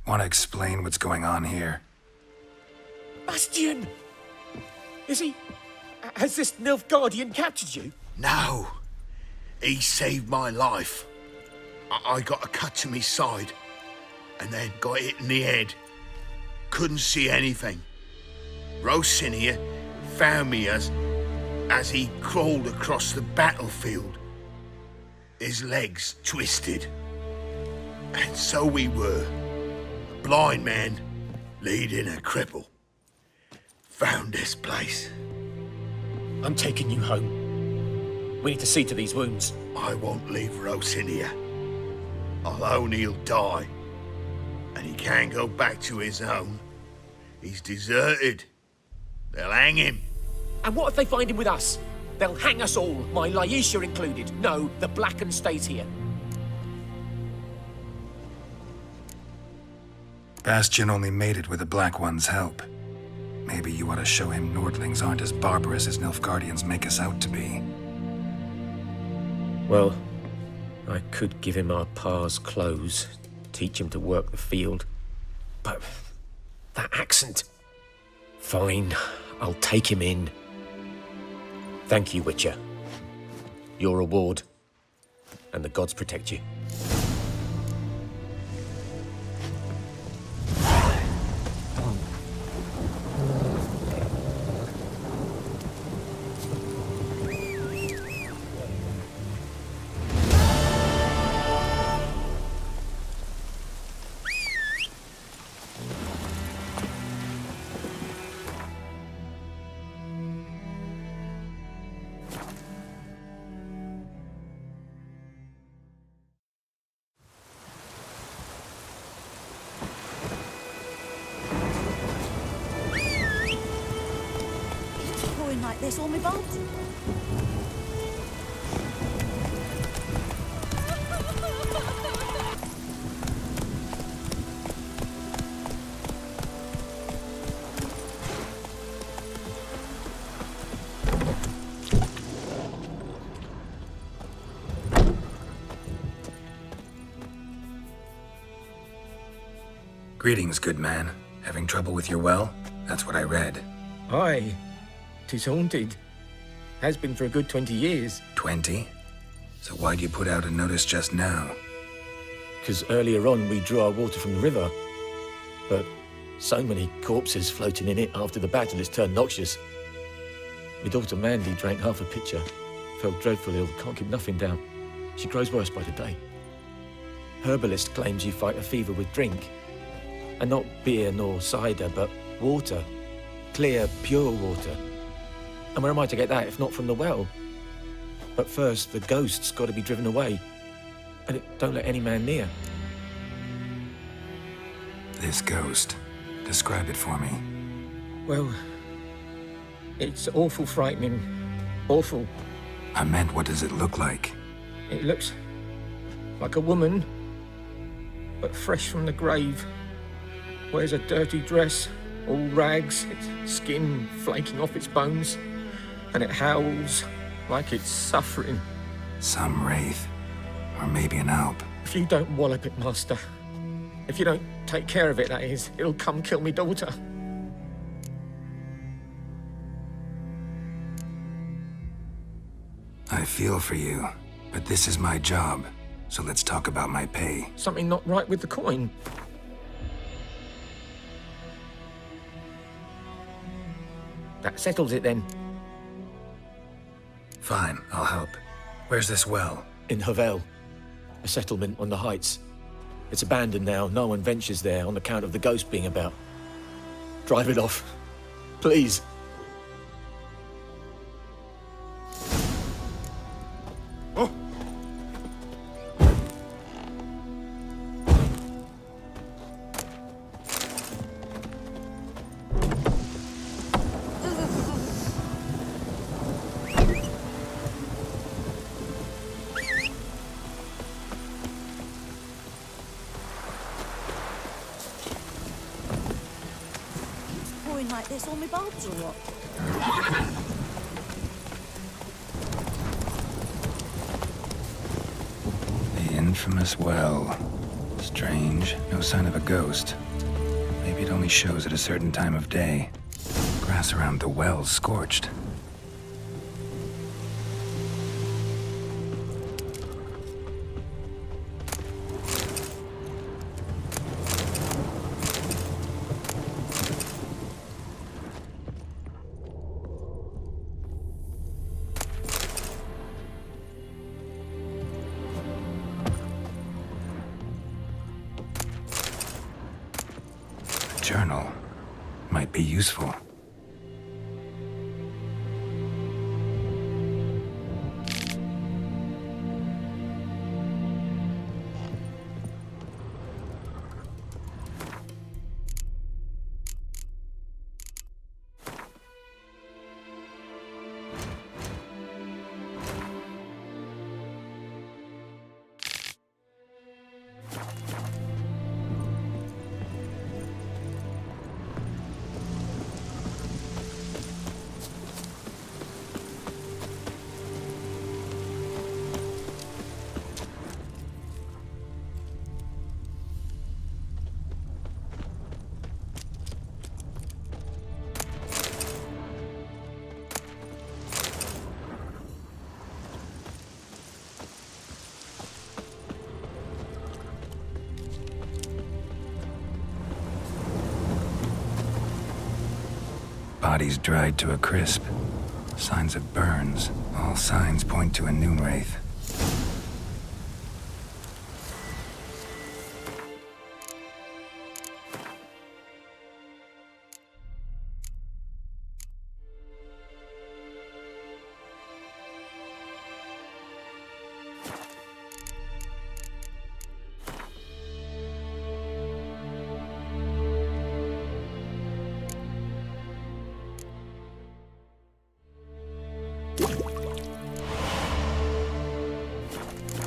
want to explain what's going on here? Bastion! Is he... Has this Nilfgaardian captured you? No. He saved my life. I got a cut to my side, and then got hit in the head. Couldn't see anything. Rosinia found me as he crawled across the battlefield. His legs twisted. And so we were. A blind man leading a cripple. Found this place. I'm taking you home. We need to see to these wounds. I won't leave Rosinia. Although he'll die, and he can't go back to his own. He's deserted. They'll hang him. And what if they find him with us? They'll hang us all, my Laisha included. No, the Blacken stays here. Bastion only made it with the Black One's help. Maybe you ought to show him Nordlings aren't as barbarous as Nilfgaardians make us out to be. Well, I could give him our pa's clothes, teach him to work the field. But that accent... Fine, I'll take him in. Thank you, Witcher. Your reward. And the gods protect you. Like this, all my bolts. Greetings, good man. Having trouble with your well? That's what I read. Aye. 'Tis haunted. Has been for a good 20 years. 20? So why'd you put out a notice just now? Because earlier on we drew our water from the river. But so many corpses floating in it after the battle it's turned noxious. My daughter Mandy drank half a pitcher. Felt dreadful ill, can't keep nothing down. She grows worse by the day. Herbalist claims you fight a fever with drink. And not beer nor cider, but water. Clear, pure water. And where am I to get that if not from the well? But first, the ghost's got to be driven away. And it don't let any man near. This ghost. Describe it for me. Well, it's awful frightening. Awful. I meant, what does it look like? It looks like a woman, but fresh from the grave. Wears a dirty dress, all rags, its skin flaking off its bones, and it howls like it's suffering. Some wraith. Or maybe an alp. If you don't wallop it, Master, if you don't take care of it, that is, it'll come kill me daughter. I feel for you, but this is my job, so let's talk about my pay. Something not right with the coin. That settles it then. Fine, I'll help. Where's this well? In Havel, a settlement on the heights. It's abandoned now. No one ventures there on account of the ghost being about. Drive it off, please. Like this on my bulbs or what? The infamous well. Strange. No sign of a ghost. Maybe it only shows at a certain time of day. Grass around the well's scorched. Journal might be useful. Bodies dried to a crisp. Signs of burns. All signs point to a noon wraith.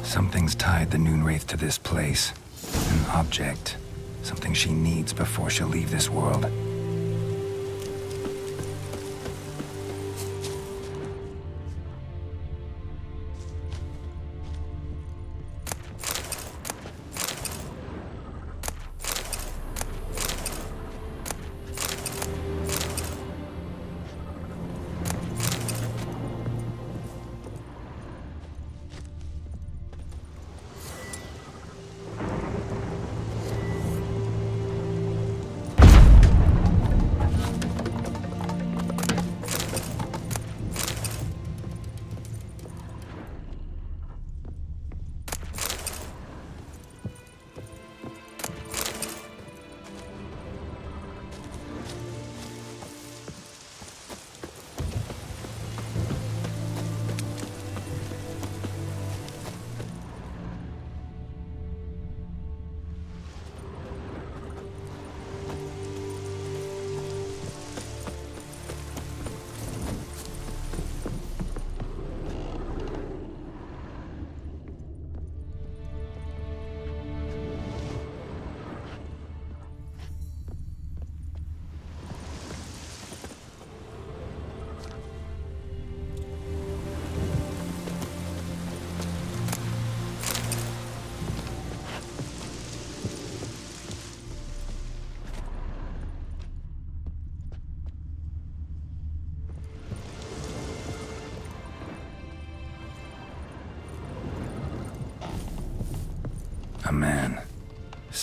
Something's tied the noon wraith to this place. An object. Something she needs before she'll leave this world.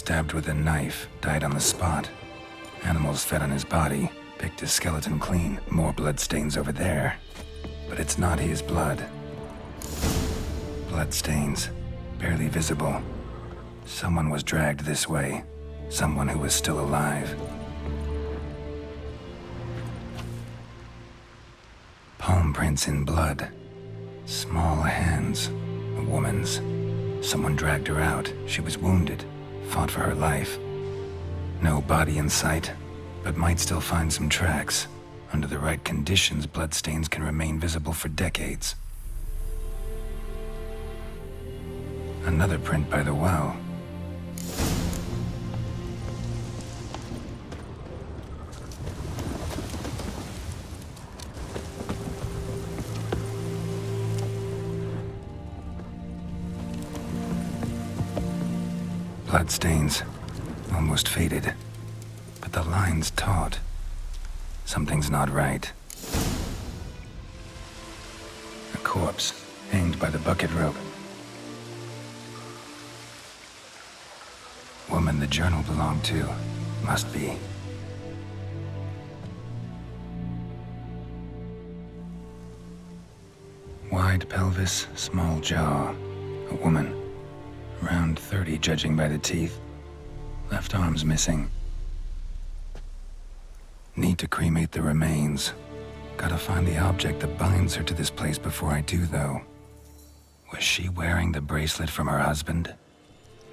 Stabbed with a knife, died on the spot. Animals fed on his body, picked his skeleton clean. More bloodstains over there. But it's not his blood. Bloodstains, barely visible. Someone was dragged this way. Someone who was still alive. Palm prints in blood. Small hands. A woman's. Someone dragged her out. She was wounded. Fought for her life. No body in sight, but might still find some tracks. Under the right conditions, bloodstains can remain visible for decades. Another print by the well. Bloodstains, almost faded, but the line's taut. Something's not right. A corpse, hanged by the bucket rope. Woman the journal belonged to, must be. Wide pelvis, small jaw. A woman. Around 30, judging by the teeth. Left arm's missing. Need to cremate the remains. Gotta find the object that binds her to this place before I do, though. Was she wearing the bracelet from her husband?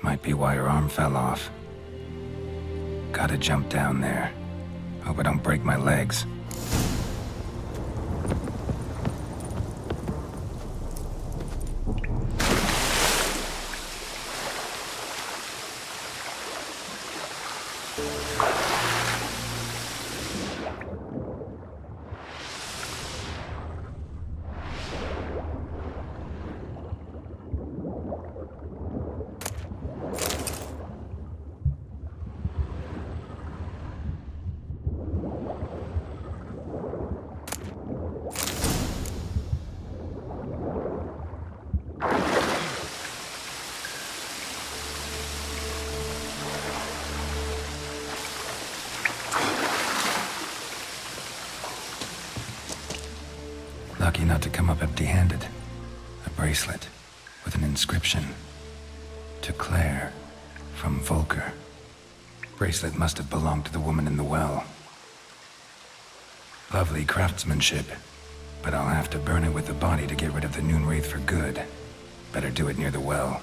Might be why her arm fell off. Gotta jump down there. Hope I don't break my legs. Lucky not to come up empty-handed. A bracelet with an inscription. To Claire, from Volker. Bracelet must have belonged to the woman in the well. Lovely craftsmanship, but I'll have to burn it with the body to get rid of the Noon Wraith for good. Better do it near the well.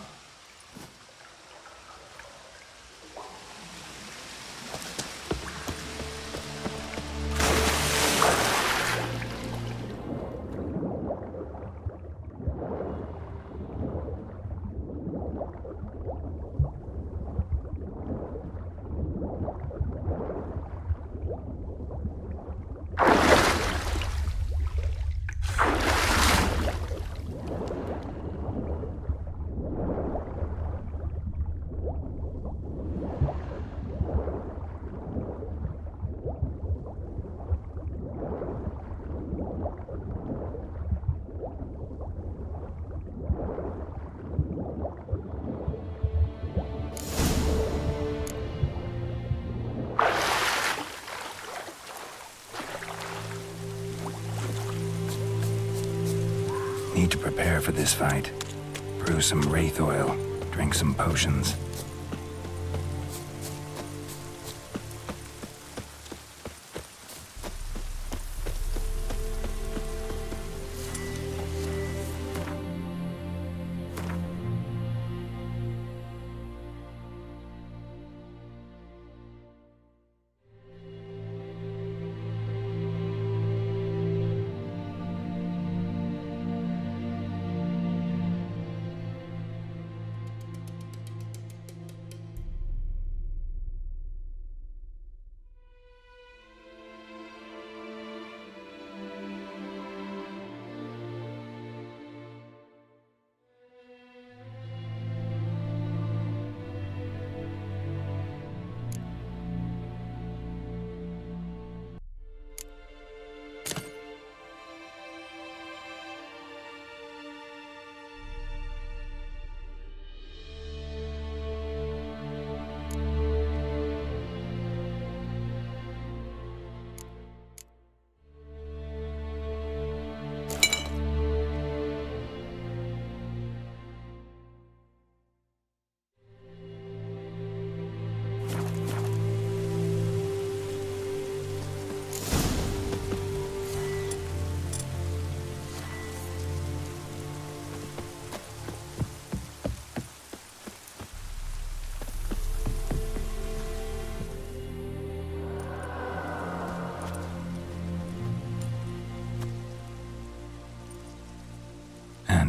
Need to prepare for this fight. Brew some wraith oil, drink some potions.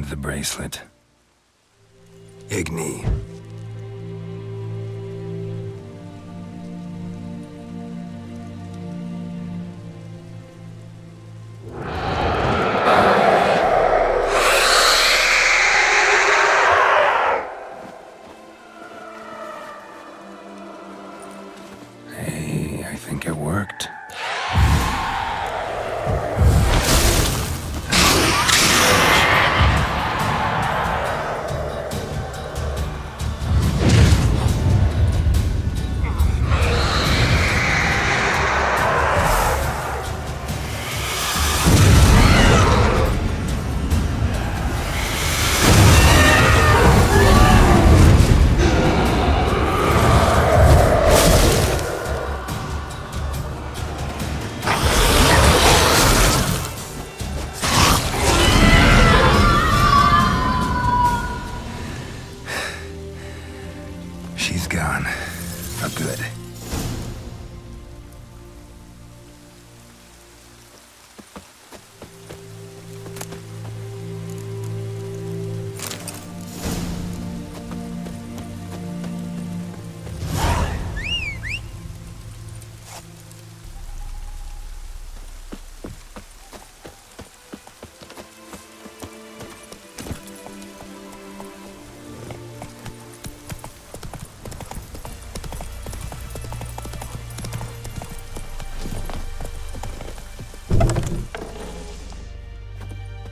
the bracelet. Igni. Hey, I think it worked. She's gone. For good.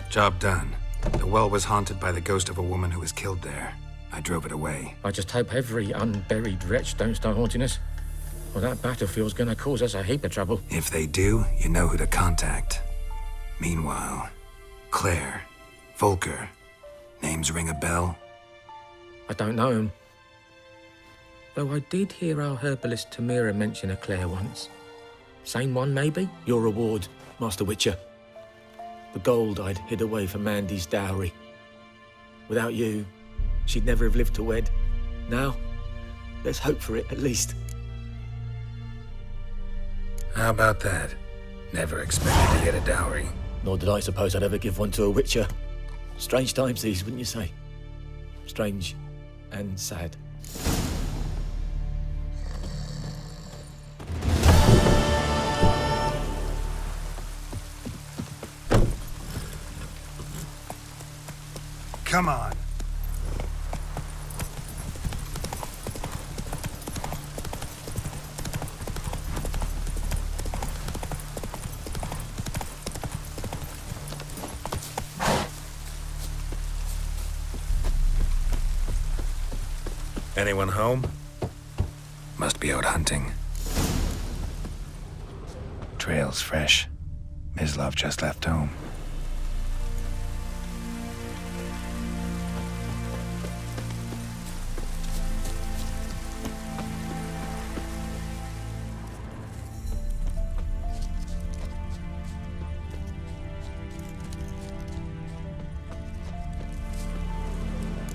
Job done. The well was haunted by the ghost of a woman who was killed there. I drove it away. I just hope every unburied wretch don't start haunting us. Well, that battlefield's gonna cause us a heap of trouble. If they do, you know who to contact. Meanwhile, Claire, Volker, names ring a bell? I don't know him. Though I did hear our herbalist Tamira mention a Claire once. Same one, maybe? Your reward, Master Witcher. The gold I'd hid away for Mandy's dowry. Without you, she'd never have lived to wed. Now, there's hope for it, at least. How about that? Never expected to get a dowry. Nor did I suppose I'd ever give one to a Witcher. Strange times these, wouldn't you say? Strange and sad. Come on. Anyone home? Must be out hunting. Trail's fresh. Mislav just left home.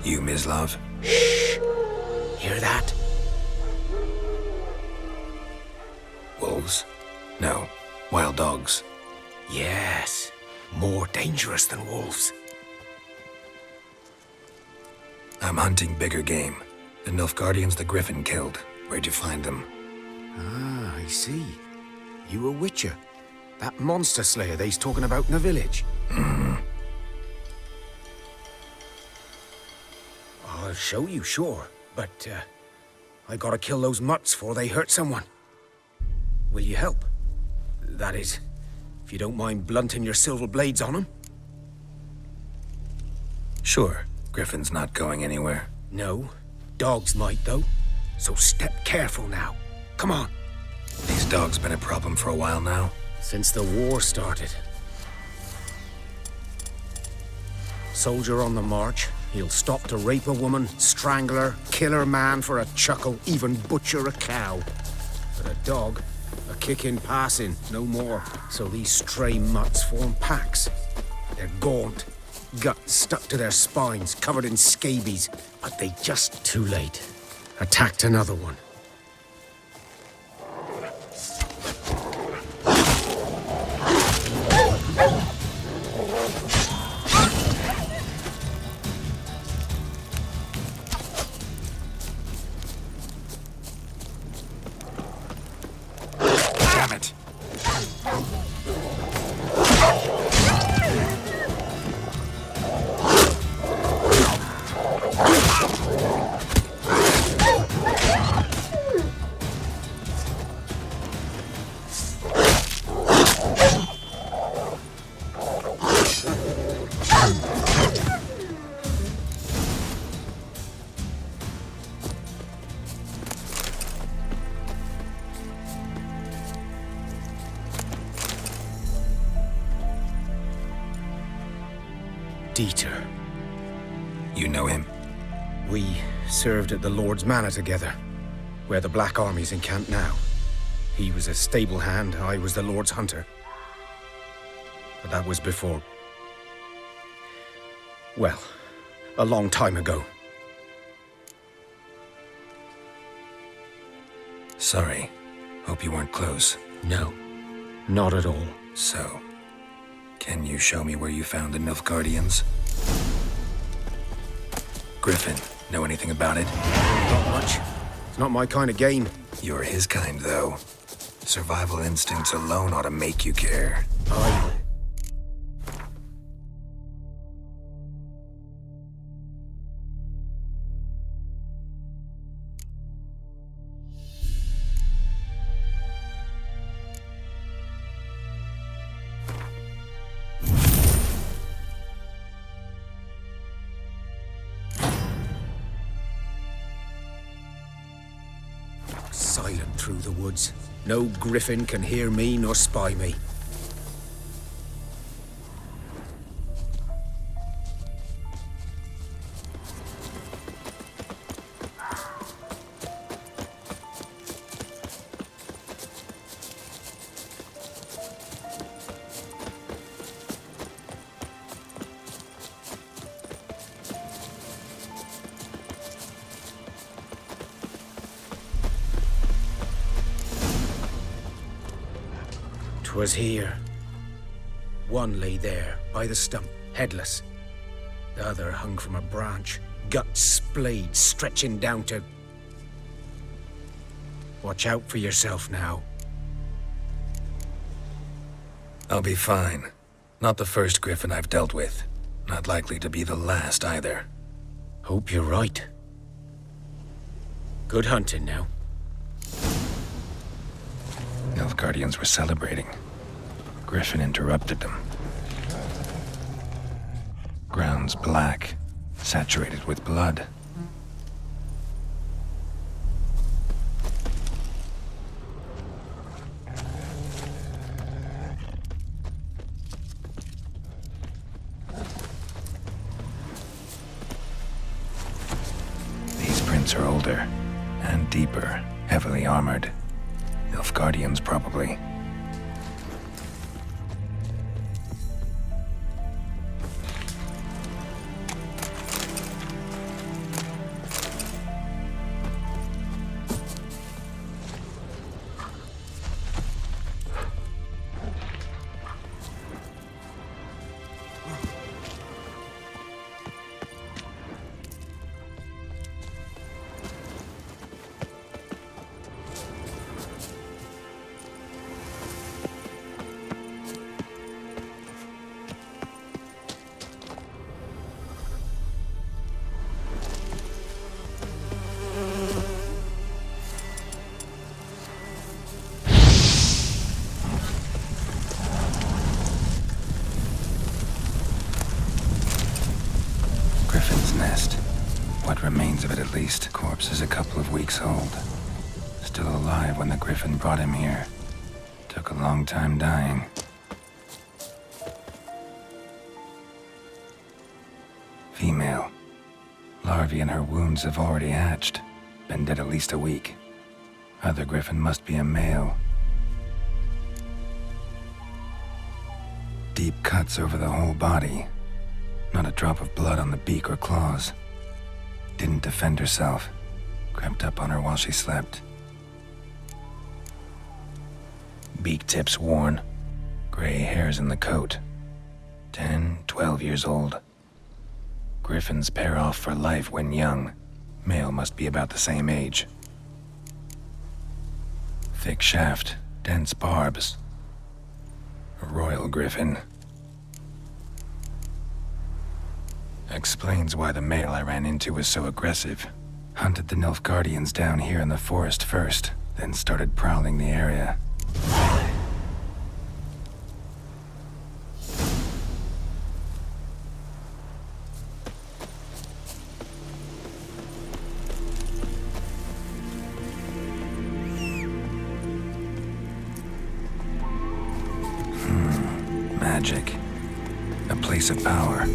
You, Mislav? Shh! Hear that? Wolves? No. Wild dogs. Yes. More dangerous than wolves. I'm hunting bigger game. The Nilfgaardians the Griffin killed. Where'd you find them? Ah, I see. You a witcher. That monster slayer they's talking about in the village. Mm-hmm. I'll show you, sure. But, I gotta kill those mutts before they hurt someone. Will you help? That is, if you don't mind blunting your silver blades on them. Sure. Griffin's not going anywhere. No. Dogs might, though. So step careful now. Come on. These dogs been a problem for a while now? Since the war started. Soldier on the march. He'll stop to rape a woman, strangle her, kill her man for a chuckle, even butcher a cow. But a dog, a kick in passing, no more. So these stray mutts form packs. They're gaunt, guts stuck to their spines, covered in scabies. But they just too late. Attacked another one. Damn it! Dieter. You know him? We served at the Lord's Manor together, where the Black Army's encamped now. He was a stable hand, I was the Lord's hunter. But that was before... well, a long time ago. Sorry. Hope you weren't close. No, not at all. So, can you show me where you found the Nilfgaardians? Griffin, know anything about it? Not much. It's not my kind of game. You're his kind, though. Survival instincts alone ought to make you care. Silent through the woods. No Griffin can hear me nor spy me. Was here. One lay there, by the stump, headless. The other hung from a branch, guts splayed, stretching down to... Watch out for yourself now. I'll be fine. Not the first Griffin I've dealt with. Not likely to be the last, either. Hope you're right. Good hunting now. Nilfgaardians were celebrating. Griffin interrupted them. Ground's black, saturated with blood. These prints are older and deeper, heavily armored. Nilfgaardians, probably. Griffin's nest. What remains of it, at least. Corpse is a couple of weeks old. Still alive when the Griffin brought him here. Took a long time dying. Female. Larvae in her wounds have already hatched. Been dead at least a week. Other Griffin must be a male. Deep cuts over the whole body. Not a drop of blood on the beak or claws. Didn't defend herself. Crept up on her while she slept. Beak tips worn. Gray hairs in the coat. 10, 12 years old. Griffins pair off for life when young. Male must be about the same age. Thick shaft, Dense barbs. A royal griffin. Explains why the male I ran into was so aggressive. Hunted the Nilfgaardians down here in the forest first, then started prowling the area. Magic. A place of power.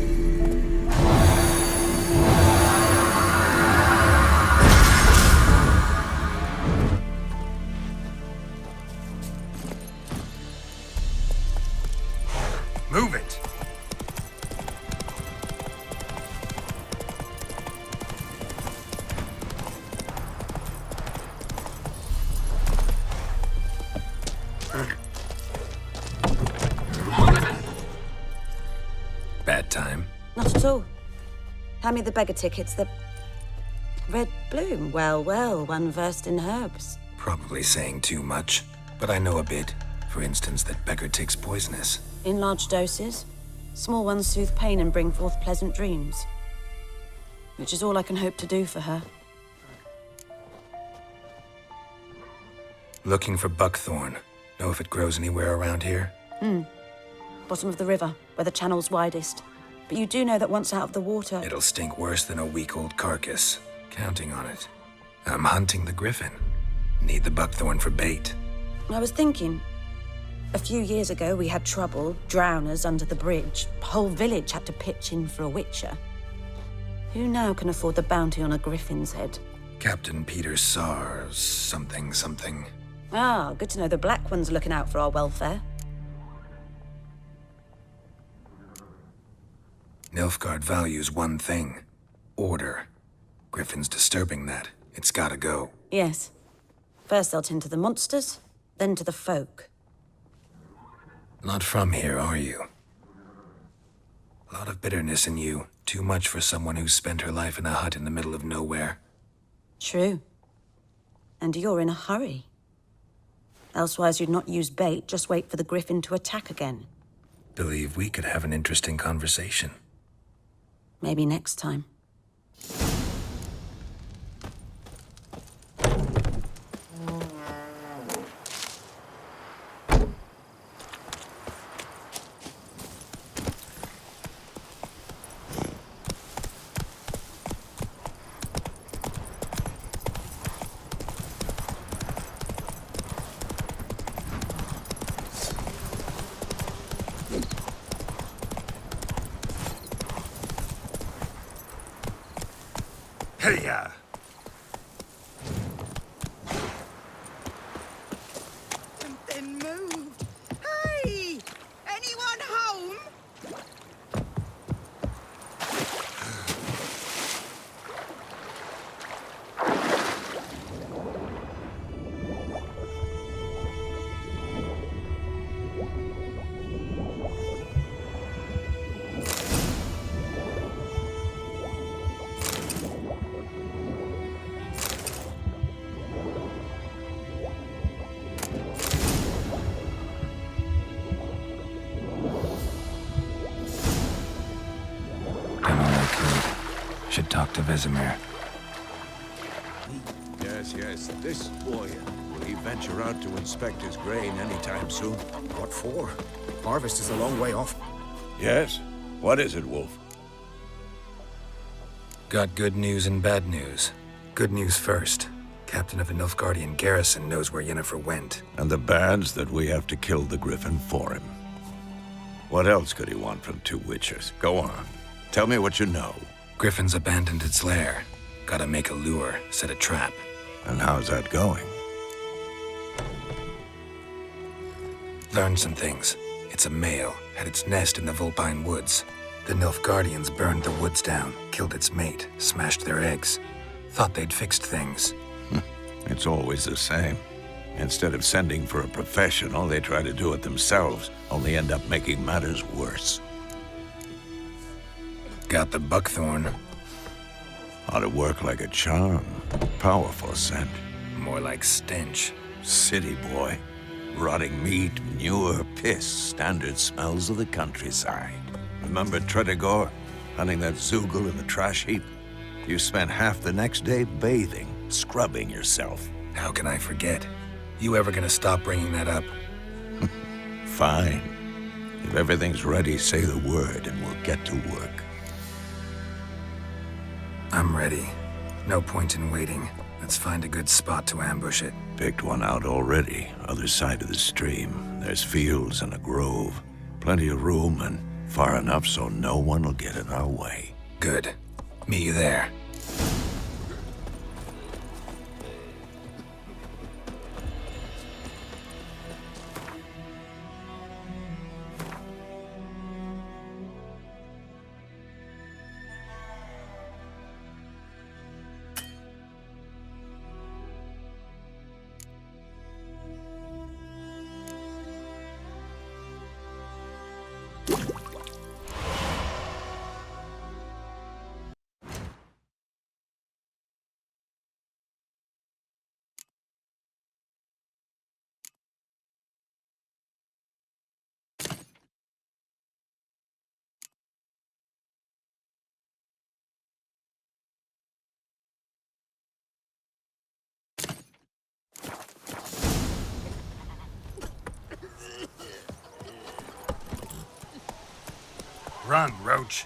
Move it! Bad time? Not at all. Hand me the beggar tickets, the red bloom. Well, well, one versed in herbs. Probably saying too much, but I know a bit. For instance, that beggar tick's poisonous. In large doses. Small ones soothe pain and bring forth pleasant dreams. Which is all I can hope to do for her. Looking for Buckthorn. Know if it grows anywhere around here? Bottom of the river, where the channel's widest. But you do know that once out of the water... It'll stink worse than a week-old carcass. Counting on it. I'm hunting the Griffin. Need the Buckthorn for bait. I was thinking... A few years ago, we had trouble, drowners under the bridge. The whole village had to pitch in for a witcher. Who now can afford the bounty on a griffin's head? Captain Peter Sar... something. Ah, good to know the Black One's looking out for our welfare. Nilfgaard values one thing. Order. Griffin's disturbing that. It's gotta go. Yes. First they'll tend to the monsters, then to the folk. Not from here, are you? A lot of bitterness in you. Too much for someone who's spent her life in a hut in the middle of nowhere. True. And you're in a hurry. Elsewise you'd not use bait, just wait for the Griffin to attack again. Believe we could have an interesting conversation. Maybe next time. Hey-ya! Then move. Hey! Anyone home? Should talk to Vesemir. Yes. This boy. Will he venture out to inspect his grain anytime soon? What for? Harvest is a long way off. Yes? What is it, Wolf? Got good news and bad news. Good news first. Captain of the Nilfgaardian Garrison knows where Yennefer went. And the bad's that we have to kill the Griffin for him. What else could he want from two witchers? Go on. Tell me what you know. Griffin's abandoned its lair. Gotta make a lure, set a trap. And how's that going? Learned some things. It's a male, had its nest in the Vulpine Woods. The Nilfgaardians burned the woods down, killed its mate, smashed their eggs. Thought they'd fixed things. It's always the same. Instead of sending for a professional, they try to do it themselves, only end up making matters worse. Got the Buckthorn. Ought to work like a charm. Powerful scent. More like stench. City boy. Rotting meat, manure, piss, standard smells of the countryside. Remember Tredegor? Hunting that Zoogle in the trash heap? You spent half the next day bathing, scrubbing yourself. How can I forget? You ever gonna stop bringing that up? Fine. If everything's ready, say the word and we'll get to work. I'm ready. No point in waiting. Let's find a good spot to ambush it. Picked one out already, other side of the stream. There's fields and a grove. Plenty of room and far enough so no one will get in our way. Good. Meet you there. Run, Roach.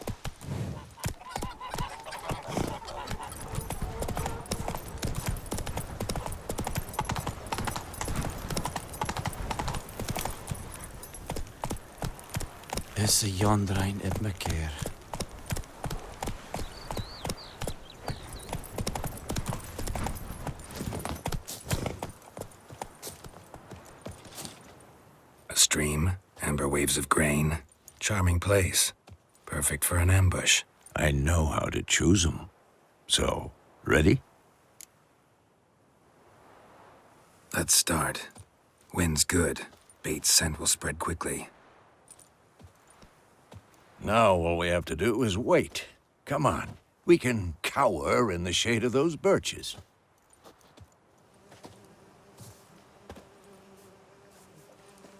Is a yondrain in my care. A stream, amber waves of grain. Charming place. Perfect for an ambush. I know how to choose them. So, ready? Let's start. Wind's good. Bait's scent will spread quickly. Now all we have to do is wait. Come on. We can cower in the shade of those birches.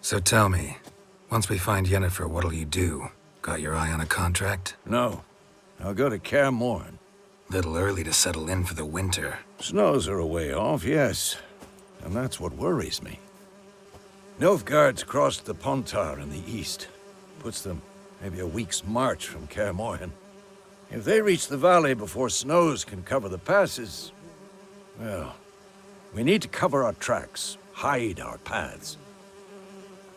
So tell me, once we find Yennefer, what'll you do? Got your eye on a contract? No. I'll go to Kaer Morhen. Little early to settle in for the winter. Snows are a way off, yes. And that's what worries me. Nilfgaard's crossed the Pontar in the east. Puts them maybe a week's march from Kaer Morhen. If they reach the valley before snows can cover the passes, well, we need to cover our tracks, hide our paths.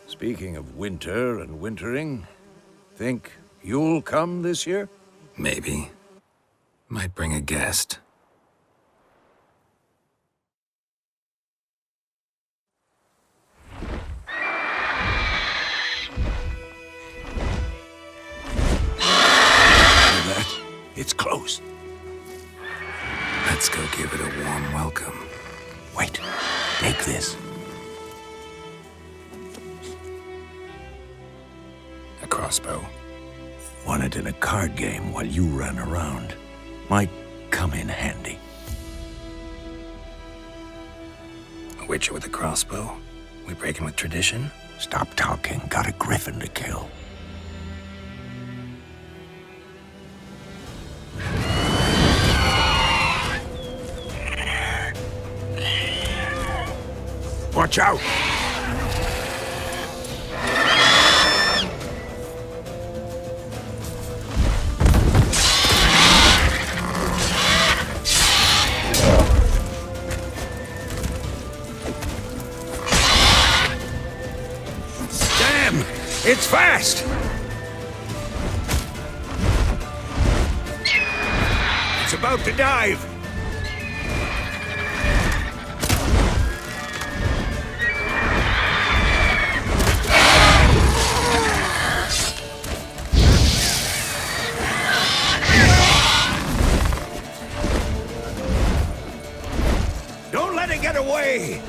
Speaking of winter and wintering, think you'll come this year? Maybe. Might bring a guest. It's close. Let's go give it a warm welcome. Wait, take this. A crossbow. Won it in a card game while you ran around. Might come in handy. A witcher with a crossbow? We breaking with tradition? Stop talking. Got a Griffin to kill. Watch out! Damn! It's fast! It's about to dive! Get away!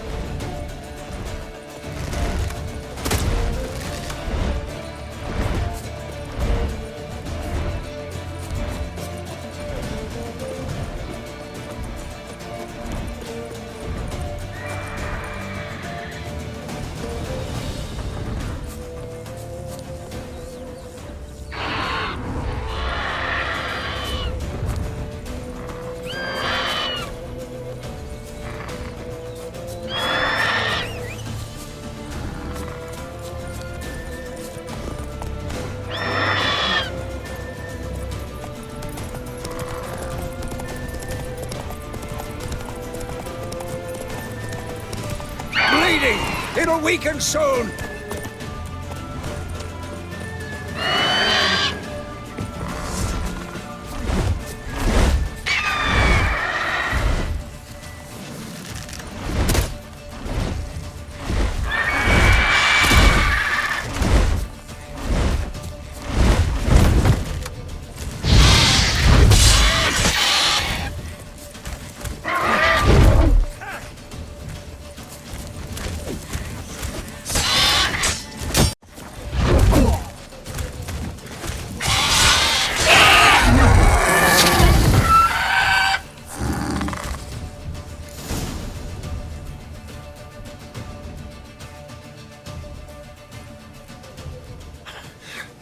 It'll weaken soon!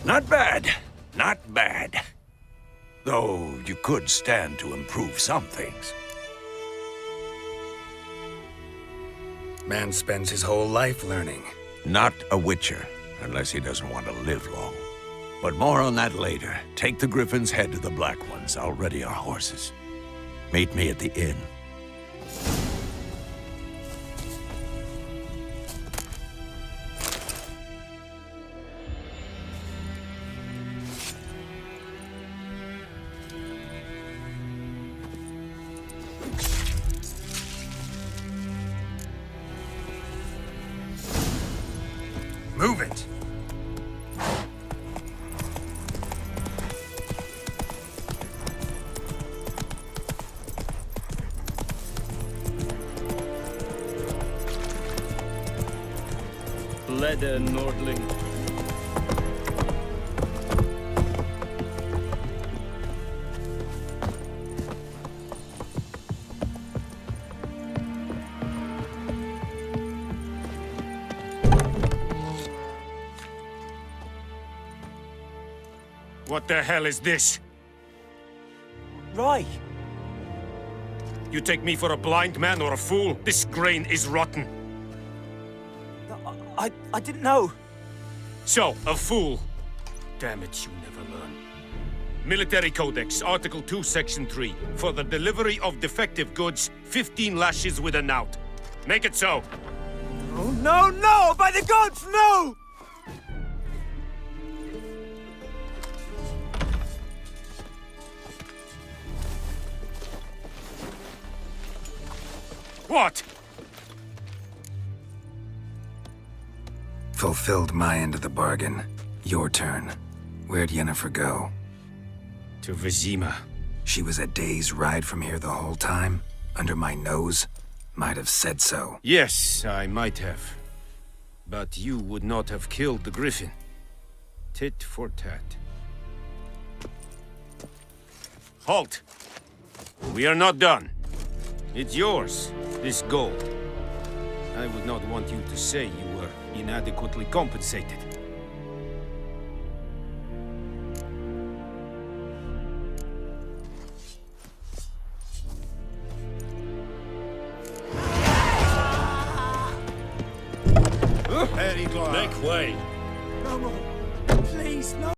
Not bad. Not bad. Though you could stand to improve some things. Man spends his whole life learning. Not a witcher, unless he doesn't want to live long. But more on that later. Take the Griffin's head to the Black Ones. I'll ready our horses. Meet me at the inn. Move it! Leather Nordling. What the hell is this? Rye! You take me for a blind man or a fool? This grain is rotten. I didn't know. So, a fool. Damn it, you never learn. Military Codex, Article 2, Section 3. For the delivery of defective goods, 15 lashes with a knout. Make it so. Oh, no, no! By the gods, no! What? Fulfilled my end of the bargain. Your turn. Where'd Yennefer go? To Vizima. She was a day's ride from here the whole time? Under my nose? Might have said so. Yes, I might have. But you would not have killed the Griffin. Tit for tat. Halt! We are not done. It's yours, this gold. I would not want you to say you were inadequately compensated. Make way. No more. Please, no.